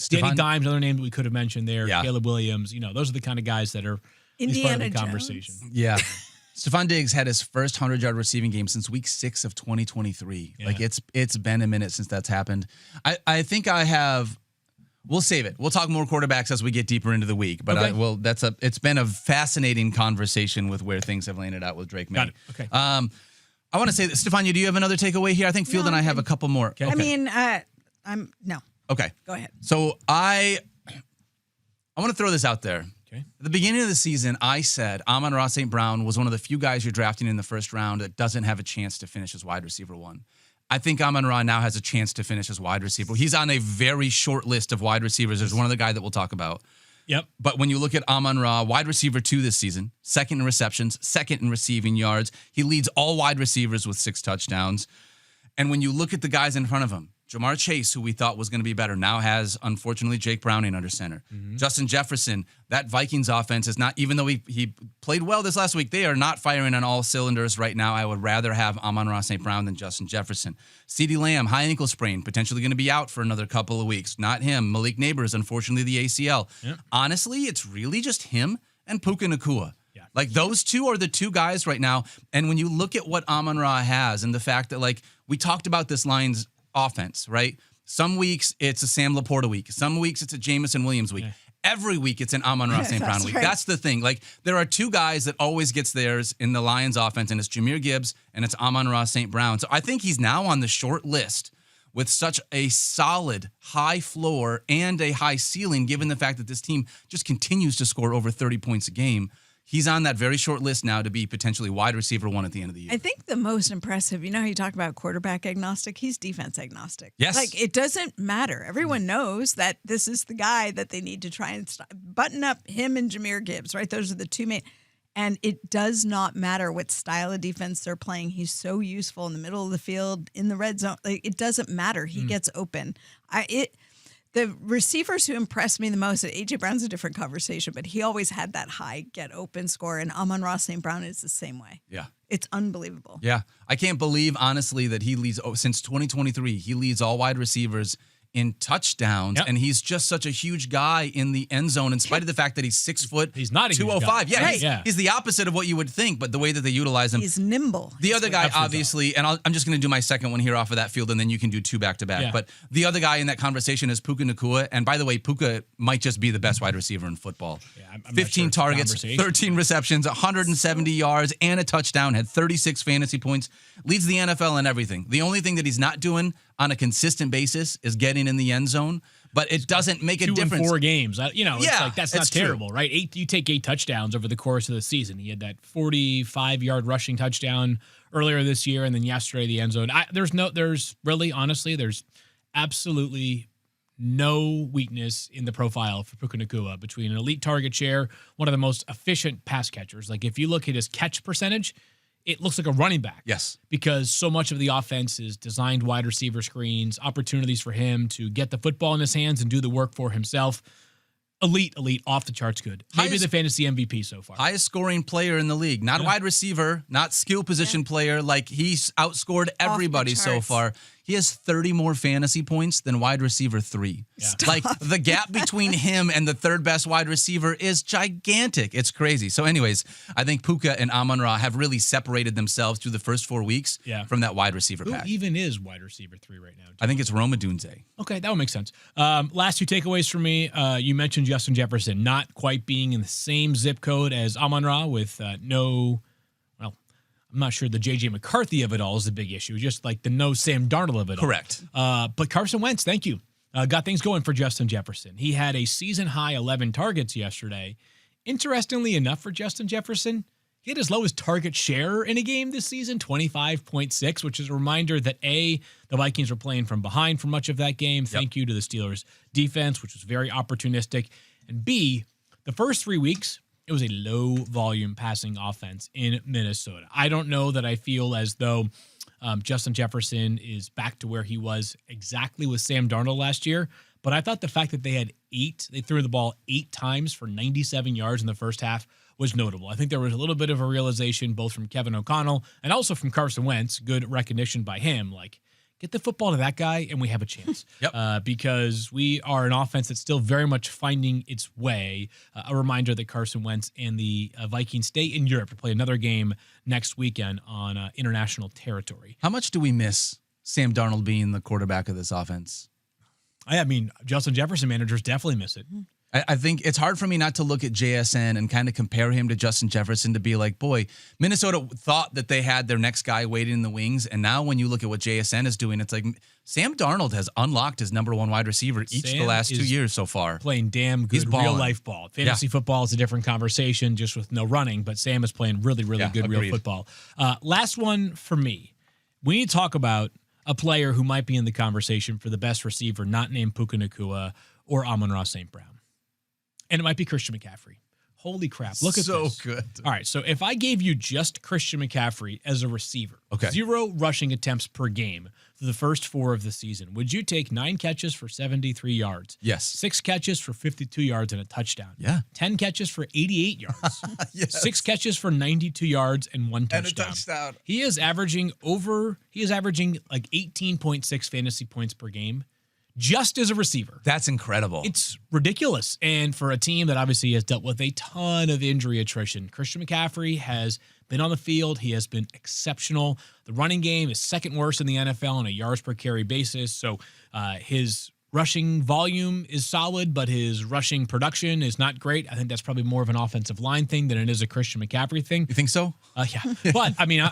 Danny Dimes, another name that we could have mentioned there, Caleb Williams, those are the kind of guys that are part of the conversation. Yeah. Stephon Diggs had his first 100-yard receiving game since week 6 of 2023. Yeah. Like it's been a minute since that's happened. I think we'll save it. We'll talk more quarterbacks as we get deeper into the week. But it's been a fascinating conversation with where things have landed out with Drake Maye. Okay. I want to say that, Stephania, do you have another takeaway here? I think Field and I have a couple more. Okay. I mean, no. Okay. Go ahead. So I want to throw this out there. At the beginning of the season, I said Amon Ra St. Brown was one of the few guys you're drafting in the first round that doesn't have a chance to finish as wide receiver 1. I think Amon Ra now has a chance to finish as wide receiver. He's on a very short list of wide receivers. There's one other guy that we'll talk about. Yep. But when you look at Amon Ra, wide receiver 2 this season, second in receptions, second in receiving yards. He leads all wide receivers with 6 touchdowns. And when you look at the guys in front of him, Jamar Chase, who we thought was going to be better, now has, unfortunately, Jake Browning under center. Mm-hmm. Justin Jefferson, that Vikings offense is not, even though he played well this last week, they are not firing on all cylinders right now. I would rather have Amon Ra St. Brown than Justin Jefferson. CeeDee Lamb, high ankle sprain, potentially going to be out for another couple of weeks. Not him. Malik Nabers, unfortunately, the ACL. Yep. Honestly, it's really just him and Puka Nacua. Like, those two are the two guys right now. And when you look at what Amon Ra has and the fact that, like, we talked about this Lions offense, right? Some weeks it's a Sam Laporta week. Some weeks it's a Jamison Williams week. Yeah. Every week it's an Amon Ra St. Brown week. Right. That's the thing. Like, there are two guys that always gets theirs in the Lions offense, and it's Jahmyr Gibbs and it's Amon Ra St. Brown. So I think he's now on the short list with such a solid high floor and a high ceiling, given the fact that this team just continues to score over 30 points a game. He's on that very short list now to be potentially wide receiver 1 at the end of the year. I think the most impressive, how you talk about quarterback agnostic, he's defense agnostic. Yes. Like, it doesn't matter. Everyone knows that this is the guy that they need to try and button up, him and Jahmyr Gibbs, right? Those are the two main. And it does not matter what style of defense they're playing. He's so useful in the middle of the field, in the red zone. Like, it doesn't matter. He gets open. The receivers who impressed me the most, A.J. Brown's a different conversation, but he always had that high get open score, and Amon Ra St. Brown is the same way. Yeah. It's unbelievable. Yeah. I can't believe, honestly, that he leads, since 2023, he leads all wide receivers in touchdowns, and he's just such a huge guy in the end zone, in spite of the fact that he's 6 foot. He's not a 205. Huge guy. Yeah, he's the opposite of what you would think, but the way that they utilize him. He's nimble. The other guy, obviously, and I'm just going to do my second one here off of that field, and then you can do 2 back-to-back. Yeah. But the other guy in that conversation is Puka Nacua, and by the way, Puka might just be the best wide receiver in football. Yeah, I'm 15 targets, 13 receptions, 170 yards, and a touchdown, had 36 fantasy points, leads the NFL in everything. The only thing that he's not doing on a consistent basis is getting in the end zone, but it doesn't make a 2 difference. in 4 games. It's like that's not it's true. terrible, right? You take 8 touchdowns over the course of the season. He had that 45-yard rushing touchdown earlier this year, and then yesterday the end zone. There's absolutely no weakness in the profile for Puka Nacua between an elite target share, one of the most efficient pass catchers. Like if you look at his catch percentage, it looks like a running back. Yes. Because so much of the offense is designed wide receiver screens, opportunities for him to get the football in his hands and do the work for himself. Elite, off the charts good. Maybe the fantasy MVP so far. Highest scoring player in the league. Not wide receiver, not skill position player. Like he's outscored everybody so far. He has 30 more fantasy points than wide receiver 3. Yeah. Like the gap between him and the third best wide receiver is gigantic. It's crazy. So anyways, I think Puka and Amon Ra have really separated themselves through the first 4 weeks from that wide receiver Who pack. even is wide receiver 3 right now? I think it's Roma Dunze. Okay, that would make sense. Last 2 takeaways for me. You mentioned Justin Jefferson not quite being in the same zip code as Amon Ra with I'm not sure the J.J. McCarthy of it all is the big issue, just like the no Sam Darnold of it all. Correct. But Carson Wentz, thank you. Got things going for Justin Jefferson. He had a season-high 11 targets yesterday. Interestingly enough for Justin Jefferson, he had his lowest target share in a game this season, 25.6, which is a reminder that A, the Vikings were playing from behind for much of that game. Thank you to the Steelers' defense, which was very opportunistic. And B, the first 3 weeks, it was a low-volume passing offense in Minnesota. I don't know that I feel as though Justin Jefferson is back to where he was exactly with Sam Darnold last year, but I thought the fact that they threw the ball 8 times for 97 yards in the first half was notable. I think there was a little bit of a realization both from Kevin O'Connell and also from Carson Wentz, good recognition by him, like, get the football to that guy and we have a chance. Because we are an offense that's still very much finding its way. A reminder that Carson Wentz and the Vikings stay in Europe to play another game next weekend on international territory. How much do we miss Sam Darnold being the quarterback of this offense? I mean, Justin Jefferson managers definitely miss it. I think it's hard for me not to look at JSN and kind of compare him to Justin Jefferson to be like, boy, Minnesota thought that they had their next guy waiting in the wings. And now when you look at what JSN is doing, it's like Sam Darnold has unlocked his number 1 wide receiver of the last 2 years so far. Playing damn good real-life ball. Fantasy football is a different conversation just with no running, but Sam is playing really good real football. Last one for me. We need to talk about a player who might be in the conversation for the best receiver, not named Puka Nacua or Amon Ra St. Brown. And it might be Christian McCaffrey. Holy crap. Look at this. So good. All right, so if I gave you just Christian McCaffrey as a receiver, 0 rushing attempts per game for the first 4 of the season, would you take 9 catches for 73 yards? Yes. 6 catches for 52 yards and a touchdown? Yeah. 10 catches for 88 yards? Yes. 6 catches for 92 yards and 1 touchdown. And a touchdown. He is averaging like 18.6 fantasy points per game. Just as a receiver. That's incredible. It's ridiculous. And for a team that obviously has dealt with a ton of injury attrition, Christian McCaffrey has been on the field. He has been exceptional. The running game is second worst in the NFL on a yards per carry basis. So his rushing volume is solid, but his rushing production is not great. I think that's probably more of an offensive line thing than it is a Christian McCaffrey thing. You think so? Yeah. But, I mean,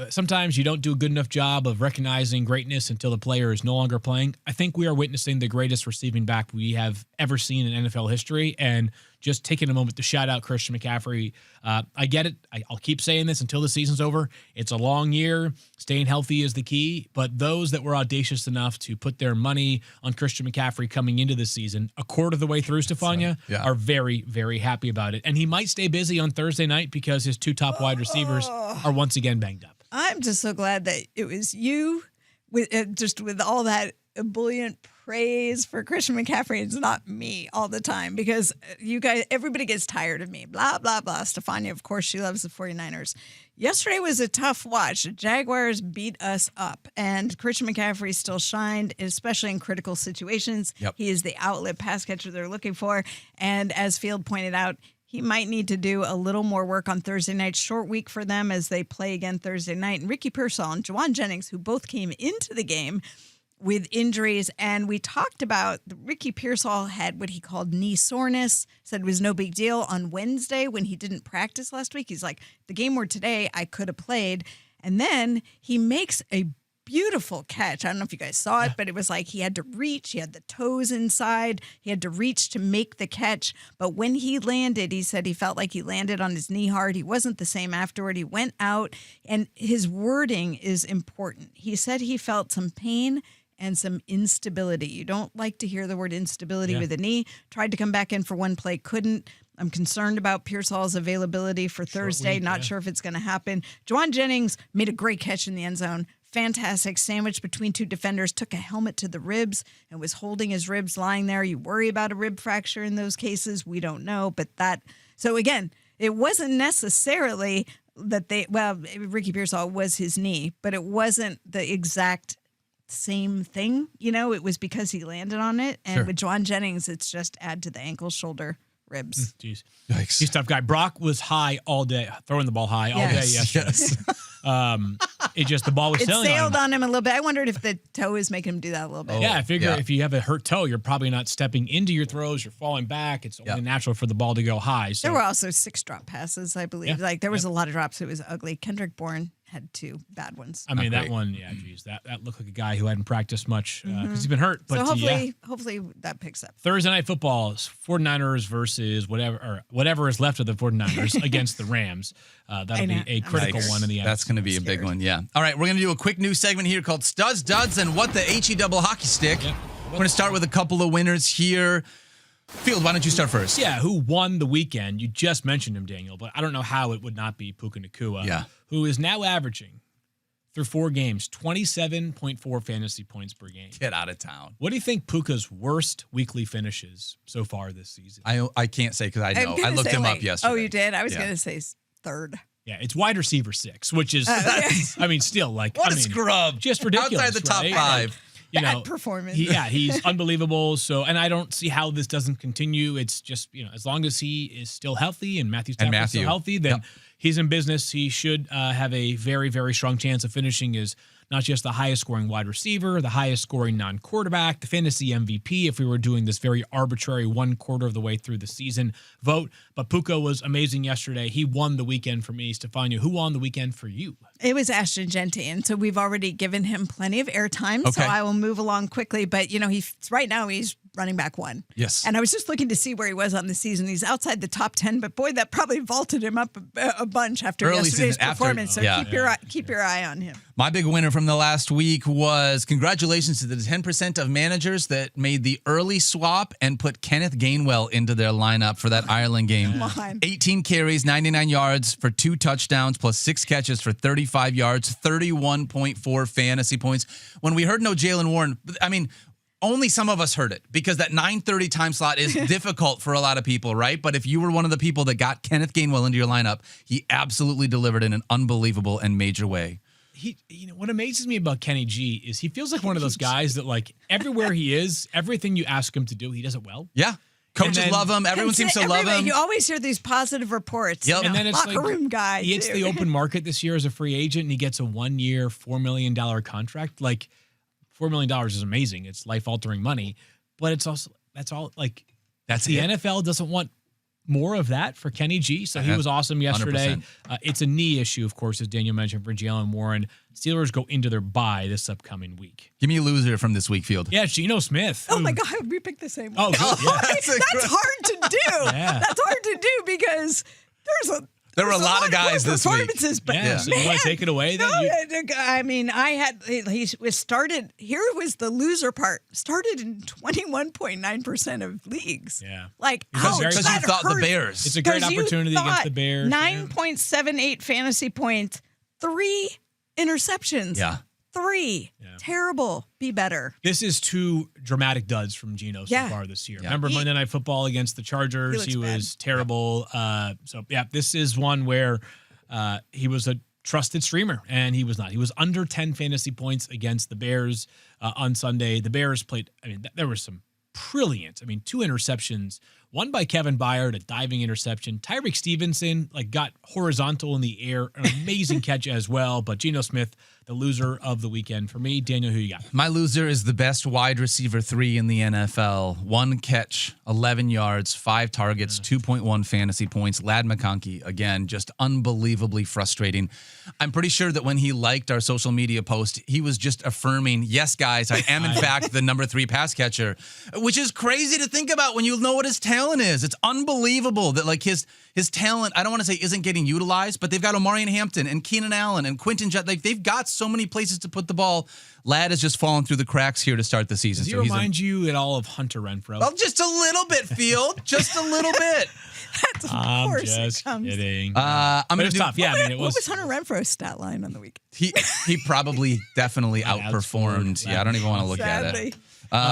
sometimes you don't do a good enough job of recognizing greatness until the player is no longer playing. I think we are witnessing the greatest receiving back we have ever seen in NFL history, and just taking a moment to shout out Christian McCaffrey. I get it. I'll keep saying this until the season's over. It's a long year. Staying healthy is the key, but those that were audacious enough to put their money on Christian McCaffrey coming into the season, a quarter of the way through, Stephania, are very, very happy about it. And he might stay busy on Thursday night because his 2 top wide receivers are once again banged up. I'm just so glad that it was you with all that ebullient praise for Christian McCaffrey. It's not me all the time because you guys, everybody gets tired of me. Blah, blah, blah. Stephania, of course, she loves the 49ers. Yesterday was a tough watch. The Jaguars beat us up, and Christian McCaffrey still shined, especially in critical situations. Yep. He is the outlet pass catcher they're looking for. And as Field pointed out, he might need to do a little more work on Thursday night. Short week for them as they play again Thursday night. And Ricky Pearsall and Juwan Jennings, who both came into the game with injuries. And we talked about Ricky Pearsall had what he called knee soreness, said it was no big deal on Wednesday when he didn't practice last week. He's like, the game were today, I could have played. And then he makes a beautiful catch. I don't know if you guys saw it, but it was like he had to reach. He had the toes inside. He had to reach to make the catch. But when he landed, he said he felt like he landed on his knee hard. He wasn't the same afterward. He went out, and his wording is important. He said he felt some pain and some instability. You don't like to hear the word instability with a knee. Tried to come back in for one play, couldn't. I'm concerned about Pearsall's availability for Thursday. Not sure if it's going to happen. Juwan Jennings made a great catch in the end zone. Fantastic sandwich between two defenders, took a helmet to the ribs and was holding his ribs lying there. You worry about a rib fracture in those cases. We don't know. But so again, it wasn't necessarily that Ricky Pearsall was his knee, but it wasn't the exact same thing. It was because he landed on it. And with Juwan Jennings, it's just add to the ankle, shoulder, ribs. Jeez. Yikes. He's a tough guy. Brock was high all day, throwing the ball high all day yesterday. The ball was sailing sailed on him a little bit. I wondered if the toe is making him do that a little bit. Yeah, I figure if you have a hurt toe, you're probably not stepping into your throws. You're falling back. It's only natural for the ball to go high. So. There were also 6 drop passes, I believe. Yeah. There was a lot of drops. It was ugly. Kendrick Bourne had 2 bad ones. I mean, that one, that looked like a guy who hadn't practiced much because he's been hurt. But so hopefully that picks up. Thursday Night Football, 49ers versus whatever is left of the 49ers against the Rams. That'll be a critical one in the end. That's going to be a big one, yeah. All right, we're going to do a quick news segment here called Studs, Duds, and What the HE Double Hockey Stick. Yep. We're going to start with a couple of winners here. Field, why don't you start first? Yeah, who won the weekend? You just mentioned him, Daniel, but I don't know how it would not be Puka Nacua, who is now averaging, through 4 games, 27.4 fantasy points per game. Get out of town. What do you think Puka's worst weekly finishes so far this season? I can't say because I know. I looked him up yesterday. Oh, you did? I was going to say 3rd. Yeah, it's wide receiver 6, which is, still like, what a scrub. Just ridiculous. Outside the top 5. Bad performance. He's unbelievable. So, and I don't see how this doesn't continue. It's just, as long as he is still healthy and Matthew Stafford's still healthy, then he's in business. He should have a very, very strong chance of finishing as not just the highest scoring wide receiver, the highest scoring non-quarterback, the fantasy MVP, if we were doing this very arbitrary 1/4 of the way through the season vote. But Puka was amazing yesterday. He won the weekend for me. Stephania, who won the weekend for you? It was Ashton Jeanty, and so we've already given him plenty of airtime, so I will move along quickly. But, right now he's running back 1. Yes. And I was just looking to see where he was on the season. He's outside the top 10, but boy, that probably vaulted him up a bunch after yesterday's performance. So keep your eye on him. My big winner from the last week was congratulations to the 10% of managers that made the early swap and put Kenneth Gainwell into their lineup for that Ireland game. Come on. 18 carries, 99 yards for 2 touchdowns, plus 6 catches for 35 yards, 31.4 fantasy points. When we heard no Jaylen Warren, only some of us heard it because that 9:30 time slot is difficult for a lot of people, right? But if you were one of the people that got Kenneth Gainwell into your lineup, he absolutely delivered in an unbelievable and major way. What amazes me about Kenny G is he feels like one of those guys that everywhere he is, everything you ask him to do, he does it well. Yeah. Coaches love him. Everyone seems to love him. You always hear these positive reports. Yep. And then it's locker room guy. He hits the open market this year as a free agent and he gets a 1-year, $4 million contract. $4 million is amazing. It's life-altering money. But it's also, that's the NFL doesn't want more of that for Kenny G. So he was awesome yesterday. It's a knee issue, of course, as Daniel mentioned, for Jaylen Warren. Steelers go into their bye this upcoming week. Give me a loser from this week, Field. Yeah, Geno Smith. Oh, my God. We picked the same one. Oh, good. Yeah. That's hard to do. That's hard to do because there were a lot of guys this week. But so you want to take it away then? He started, here was the loser part, started in 21.9% of leagues. Yeah. Because you thought the Bears. It's a great opportunity against the Bears. 9.78 fantasy points, 3 interceptions. Yeah. 3. Yeah. Terrible. Be better. This is 2 dramatic duds from Geno so far this year. Yeah. Remember Monday Night Football against the Chargers? He was terrible. This is one where he was a trusted streamer, and he was not. He was under 10 fantasy points against the Bears on Sunday. The Bears played, there was some brilliant, 2 interceptions, One by Kevin Byard, a diving interception. Tyreek Stevenson got horizontal in the air, an amazing catch as well. But Geno Smith, the loser of the weekend for me. Daniel, who you got? My loser is the best wide receiver 3 in the NFL. 1 catch, 11 yards, 5 targets, 2.1 fantasy points. Ladd McConkey, again, just unbelievably frustrating. I'm pretty sure that when he liked our social media post, he was just affirming, yes, guys, I am in fact the number 3 pass catcher, which is crazy to think about when you know what his talent is. It's unbelievable that his talent, I don't want to say isn't getting utilized, but they've got Omarion Hampton and Keenan Allen and Quentin Jett. They've got so many places to put the ball. Ladd has just fallen through the cracks here to start the season. Does he remind you at all of Hunter Renfrow? Well, just a little bit, Field. Just a little bit. That's I'm course just it comes. kidding. But it was tough. Yeah, What was Hunter Renfro's stat line on the weekend? He probably definitely outperformed. Yeah, I don't even want to look at Sadly. it.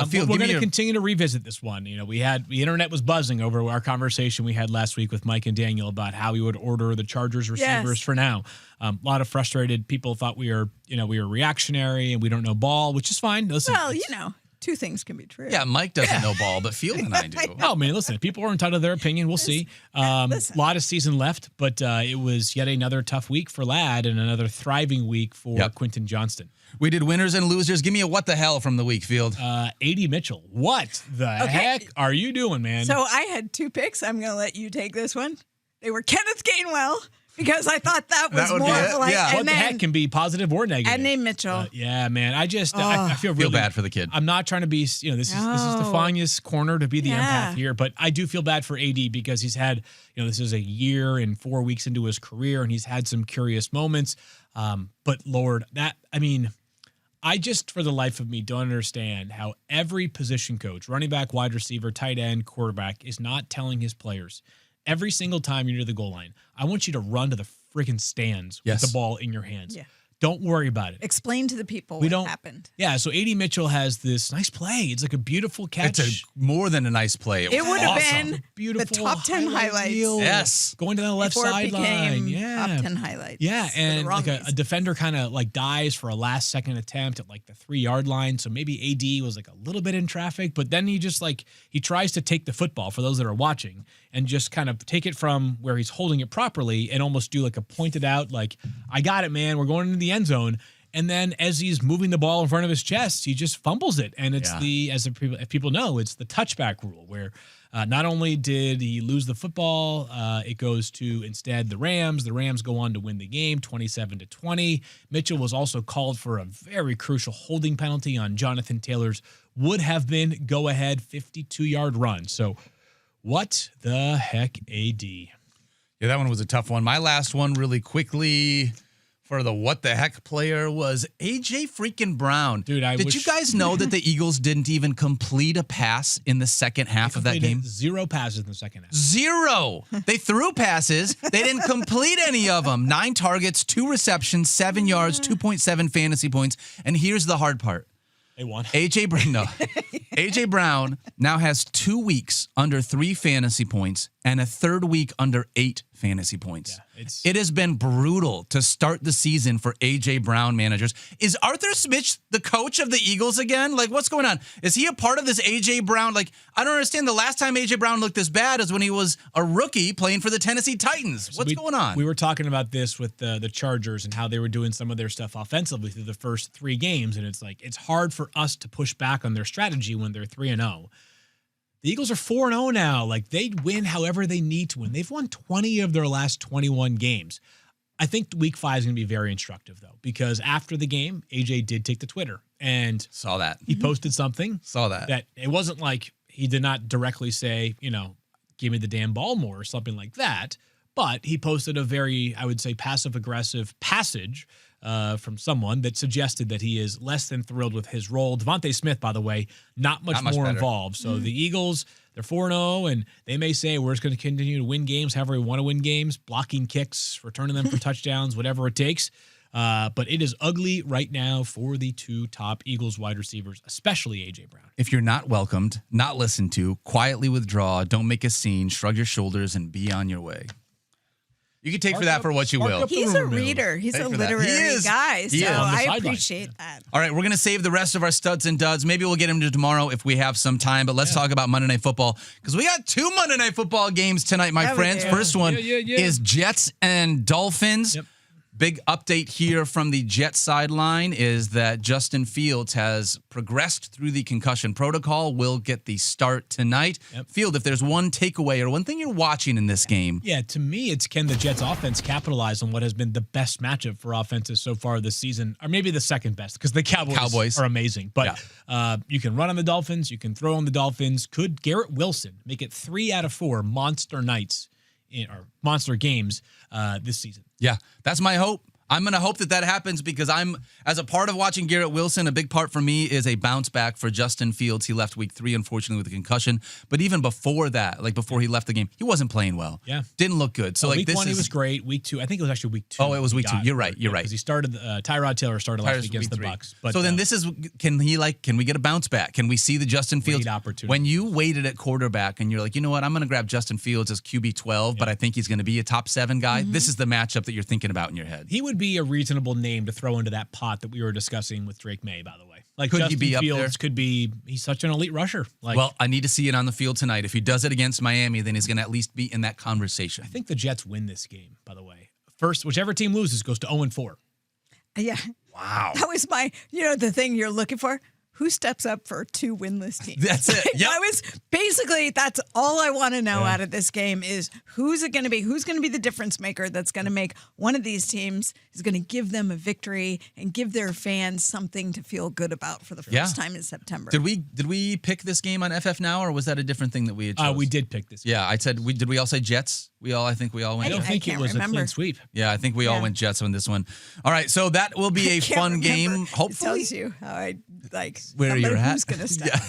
Field, we're going to continue to revisit this one. You know, the internet was buzzing over our conversation we had last week with Mike and Daniel about how we would order the Chargers receivers for now. A lot of frustrated people thought we were reactionary and we don't know ball, which is fine. Listen, well, 2 things can be true. Yeah, Mike doesn't know ball, but Field and I do. Oh, man, listen, people are entitled to their opinion. We'll see. A lot of season left, but it was yet another tough week for Ladd and another thriving week for Quentin Johnston. We did winners and losers. Give me a what the hell from the week, Field. A.D. Mitchell. What the heck are you doing, man? So I had 2 picks. I'm going to let you take this one. They were Kenneth Gainwell, because I thought that was more like, yeah. What the heck can be positive or negative? And name Mitchell. Yeah, man. I just I feel really bad for the kid. I'm not trying to be, this is Stefania's corner to be the empath here, but I do feel bad for AD because he's had, this is a year and 4 weeks into his career and he's had some curious moments. But Lord, I just, for the life of me, don't understand how every position coach, running back, wide receiver, tight end, quarterback, is not telling his players every single time you're near the goal line, I want you to run to the freaking stands with the ball in your hands. Yeah. Don't worry about it. Explain to the people what happened. Yeah, so A.D. Mitchell has this nice play. It's like a beautiful catch. It's more than a nice play. It would have been beautiful the top 10 highlights. Yes. Going to the left sideline. Yeah. Top 10 highlights. Yeah, and a defender kind of dies for a last second attempt at the 3-yard line. So maybe AD was a little bit in traffic, but then he just he tries to take the football for those that are watching and just kind of take it from where he's holding it properly and almost do a pointed out, I got it, man. We're going into the end zone. And then as he's moving the ball in front of his chest, he just fumbles it. And it's if people know, it's the touchback rule where not only did he lose the football, it goes to instead the Rams. The Rams go on to win the game 27-20. Mitchell was also called for a very crucial holding penalty on Jonathan Taylor's would have been go ahead 52-yard run. So what the heck, AD? Yeah, that one was a tough one. My last one really quickly for the what the heck player was A.J. freaking Brown. Dude, did you guys know that the Eagles didn't even complete a pass in the second half of that game? 0 passes in the second half. 0. They threw passes. They didn't complete any of them. 9 targets, 2 receptions, 7 yards, 2.7 fantasy points. And here's the hard part. They won. A.J. Brown now has 2 weeks under 3 fantasy points and a 3rd week under 8 fantasy points. Yeah, it has been brutal to start the season for A.J. Brown managers. Is Arthur Smith the coach of the Eagles again? What's going on? Is he a part of this A.J. Brown? I don't understand. The last time A.J. Brown looked this bad is when he was a rookie playing for the Tennessee Titans. What's going on? We were talking about this with the Chargers and how they were doing some of their stuff offensively through the first 3 games, and it's hard for us to push back on their strategy when they're 3-0. The Eagles are 4-0 now. They win however they need to win. They've won 20 of their last 21 games. I think week 5 is going to be very instructive, though, because after the game, AJ did take to Twitter and saw that. He posted something. Saw that. That it wasn't like he did not directly say, give me the damn ball more or something like that. But he posted a very, I would say, passive-aggressive passage from someone that suggested that he is less than thrilled with his role. Devontae Smith, by the way, not much more involved. So the Eagles, they're 4-0, and they may say we're just going to continue to win games however we want to win games, blocking kicks, returning them for touchdowns, whatever it takes. But it is ugly right now for the 2 top Eagles wide receivers, especially A.J. Brown. If you're not welcomed, not listened to, quietly withdraw, don't make a scene, shrug your shoulders, and be on your way. You can take for that for what you will. He's a reader. He's a literary guy. So I appreciate that. All right, we're going to save the rest of our studs and duds. Maybe we'll get into tomorrow if we have some time. But let's talk about Monday Night Football because we got 2 Monday Night Football games tonight, my friends. First one is Jets and Dolphins. Yep. Big update here from the Jets sideline is that Justin Fields has progressed through the concussion protocol, will get the start tonight. Yep. Field, if there's one takeaway or one thing you're watching in this game. Yeah, to me, it's can the Jets offense capitalize on what has been the best matchup for offenses so far this season, or maybe the second best, because the Cowboys are amazing. But you can run on the Dolphins, you can throw on the Dolphins. Could Garrett Wilson make it 3 out of 4 monster nights or monster games this season? Yeah, that's my hope. I'm going to hope that happens because as a part of watching Garrett Wilson, a big part for me is a bounce back for Justin Fields. He left week 3, unfortunately, with a concussion. But even before that, like before he left the game, he wasn't playing well. Yeah. Didn't look good. So week 1, he was great. Week 2, I think it was actually week 2. Oh, it was week 2. You're right. You're right. Because he started, Tyrod Taylor started last week against the Bucs. But, so then can we get a bounce back? Can we see the Justin Fields? Opportunity. When you waited at quarterback and you're like, you know what, I'm going to grab Justin Fields as QB 12, but I think he's going to be a top 7 guy. Mm-hmm. This is the matchup that you're thinking about in your head. He would be a reasonable name to throw into that pot that we were discussing with Drake Maye, by the way. Like could Justin he be Fields up there? Could be. He's such an elite rusher. Well, I need to see it on the field tonight. If he does it against Miami, then he's going to at least be in that conversation. I think the Jets win this game, by the way. First, whichever team loses goes to 0-4. Yeah. Wow. That was the thing you're looking for. Who steps up for 2 winless teams? That's it. Yep. That's all I want to know out of this game is who's it going to be? Who's going to be the difference maker that's going to make one of these teams is going to give them a victory and give their fans something to feel good about for the first time in September. Did we pick this game on FF Now, or was that a different thing that we had chose? We did pick this game. Yeah, I said did we all say Jets? I think we all went. I don't think it was a clean sweep. Yeah, I think we all went Jets on this one. All right, so that will be a fun game. Hopefully, it tells you how I where you're at. Who's gonna step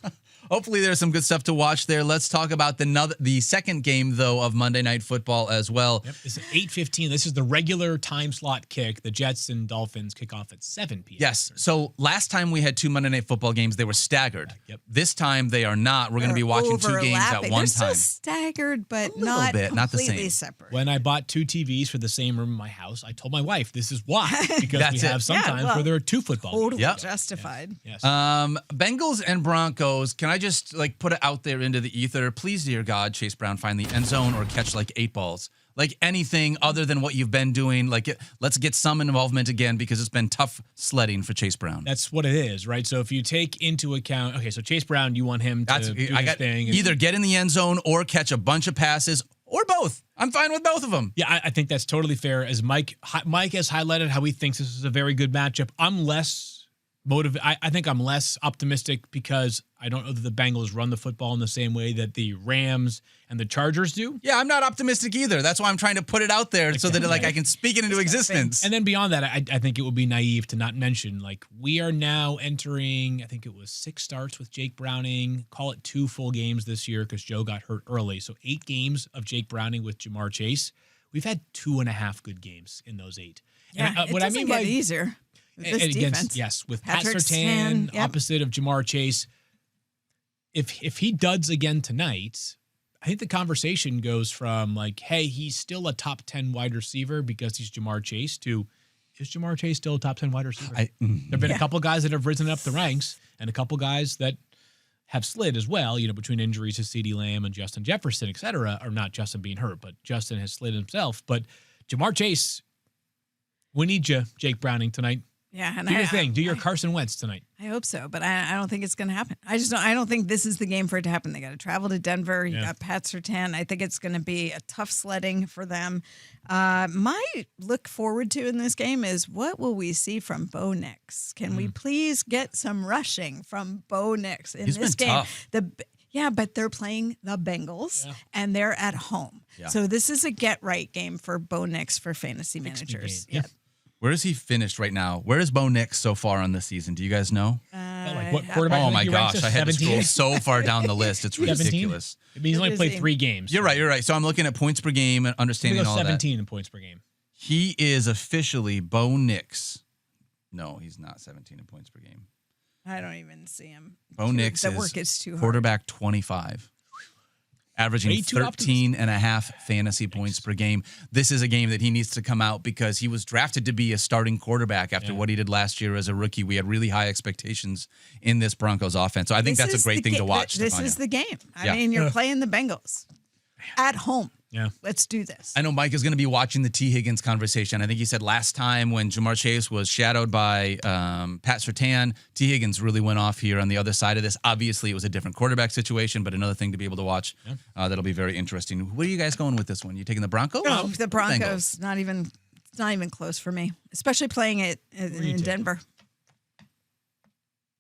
up. Hopefully there's some good stuff to watch there. Let's talk about the second game, though, of Monday Night Football as well. Yep, it's at 8:15. This is the regular time slot kick. The Jets and Dolphins kick off at 7 p.m. Yes. So last time we had 2 Monday Night Football games, they were staggered. Yep. This time they are not. We're going to be watching 2 games at one They're time. still staggered, but not completely separate. When I bought 2 TVs for the same room in my house, I told my wife this is why. Because we have sometimes where there are 2 football games. Totally justified. Yes. Bengals and Broncos. Can I just put it out there into the ether? Please, dear God, Chase Brown find the end zone or catch 8 balls. Anything other than what you've been doing. Let's get some involvement again because it's been tough sledding for Chase Brown. That's what it is, right? So if you take into account, okay, so Chase Brown, you want him to do his thing. Either get in the end zone or catch a bunch of passes or both. I'm fine with both of them. Yeah, I think that's totally fair. As Mike has highlighted how he thinks this is a very good matchup. I'm less motivated. I think I'm less optimistic because I don't know that the Bengals run the football in the same way that the Rams and the Chargers do. Yeah, I'm not optimistic either. That's why I'm trying to put it out there so that I can speak it into existence. And then beyond that, I think it would be naive to not mention, we are now entering, I think it was 6 starts with Jake Browning, call it 2 full games this year because Joe got hurt early. So 8 games of Jake Browning with Jamar Chase. We've had 2.5 good games in those 8. Yeah, and what I mean get easier. This defense. With Pat Surtain opposite of Jamar Chase. If he duds again tonight, I think the conversation goes from hey, he's still a top 10 wide receiver because he's Jamar Chase to is Jamar Chase still a top 10 wide receiver? There have been a couple guys that have risen up the ranks and a couple guys that have slid as well, between injuries to CeeDee Lamb and Justin Jefferson, et cetera, or not Justin being hurt, but Justin has slid himself. But Jamar Chase, we need you, Jake Browning, tonight. Yeah, and do your thing. Do your Carson Wentz tonight. I hope so, but I don't think it's going to happen. I don't think this is the game for it to happen. They got to travel to Denver. You got Pat Surtain. I think it's going to be a tough sledding for them. My look forward to in this game is what will we see from Bo Nix? Can we please get some rushing from Bo Nix in this game? Tough. Yeah, but they're playing the Bengals, and they're at home. Yeah. So this is a get-right game for Bo Nix for fantasy managers. Yeah. Where is he finished right now? Where is Bo Nix so far on this season? Do you guys know? What quarterback? Oh my gosh, I had to scroll so far down the list. It's 17? ridiculous. I mean, he's only played 3 games. You're right. So I'm looking at points per game and understanding all that. 17 in points per game. He is officially Bo Nix. No, he's not 17 in points per game. I don't even see him. Bo Nix the work is too hard. Quarterback 25. averaging Way too 13 and a half fantasy points per game. This is a game that he needs to come out because he was drafted to be a starting quarterback after what he did last year as a rookie. We had really high expectations in this Broncos offense. So I think that's a great thing to watch. This is the game. I mean, you're playing the Bengals at home. Yeah. Let's do this. I know Mike is going to be watching the T. Higgins conversation. I think he said last time when Jamar Chase was shadowed by Pat Surtain, T. Higgins really went off here on the other side of this. Obviously, it was a different quarterback situation, but another thing to be able to watch. That'll be very interesting. Where are you guys going with this one? You taking the Broncos? No, the Broncos. It's not even close for me, especially playing it in Denver.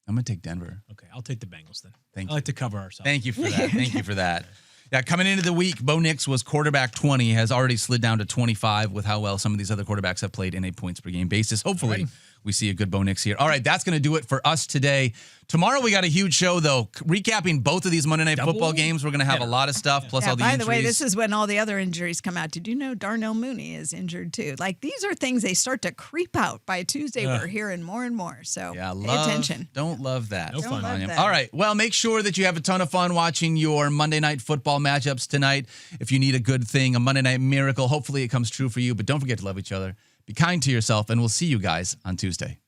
I'm going to take Denver. Okay, I'll take the Bengals then. Thank I like to cover ourselves. Thank you for that. Thank you for that. Yeah, coming into the week, Bo Nix was quarterback 20, has already slid down to 25 with how well some of these other quarterbacks have played in a points per game basis. Hopefully, we see a good Bo Nix here. All right, that's going to do it for us today. Tomorrow, we got a huge show, though. Recapping both of these Monday Night Football games. We're going to have a lot of stuff, plus all the injuries. By the way, this is when all the other injuries come out. Did you know Darnell Mooney is injured, too? Like, these are things they start to creep out. By Tuesday, we're hearing more and more. So pay attention. Don't love that. No fun. Love that. All right, well, make sure that you have a ton of fun watching your Monday Night Football matchups tonight. If you need a good thing, a Monday Night Miracle, hopefully it comes true for you. But don't forget to love each other. Be kind to yourself, and we'll see you guys on Tuesday.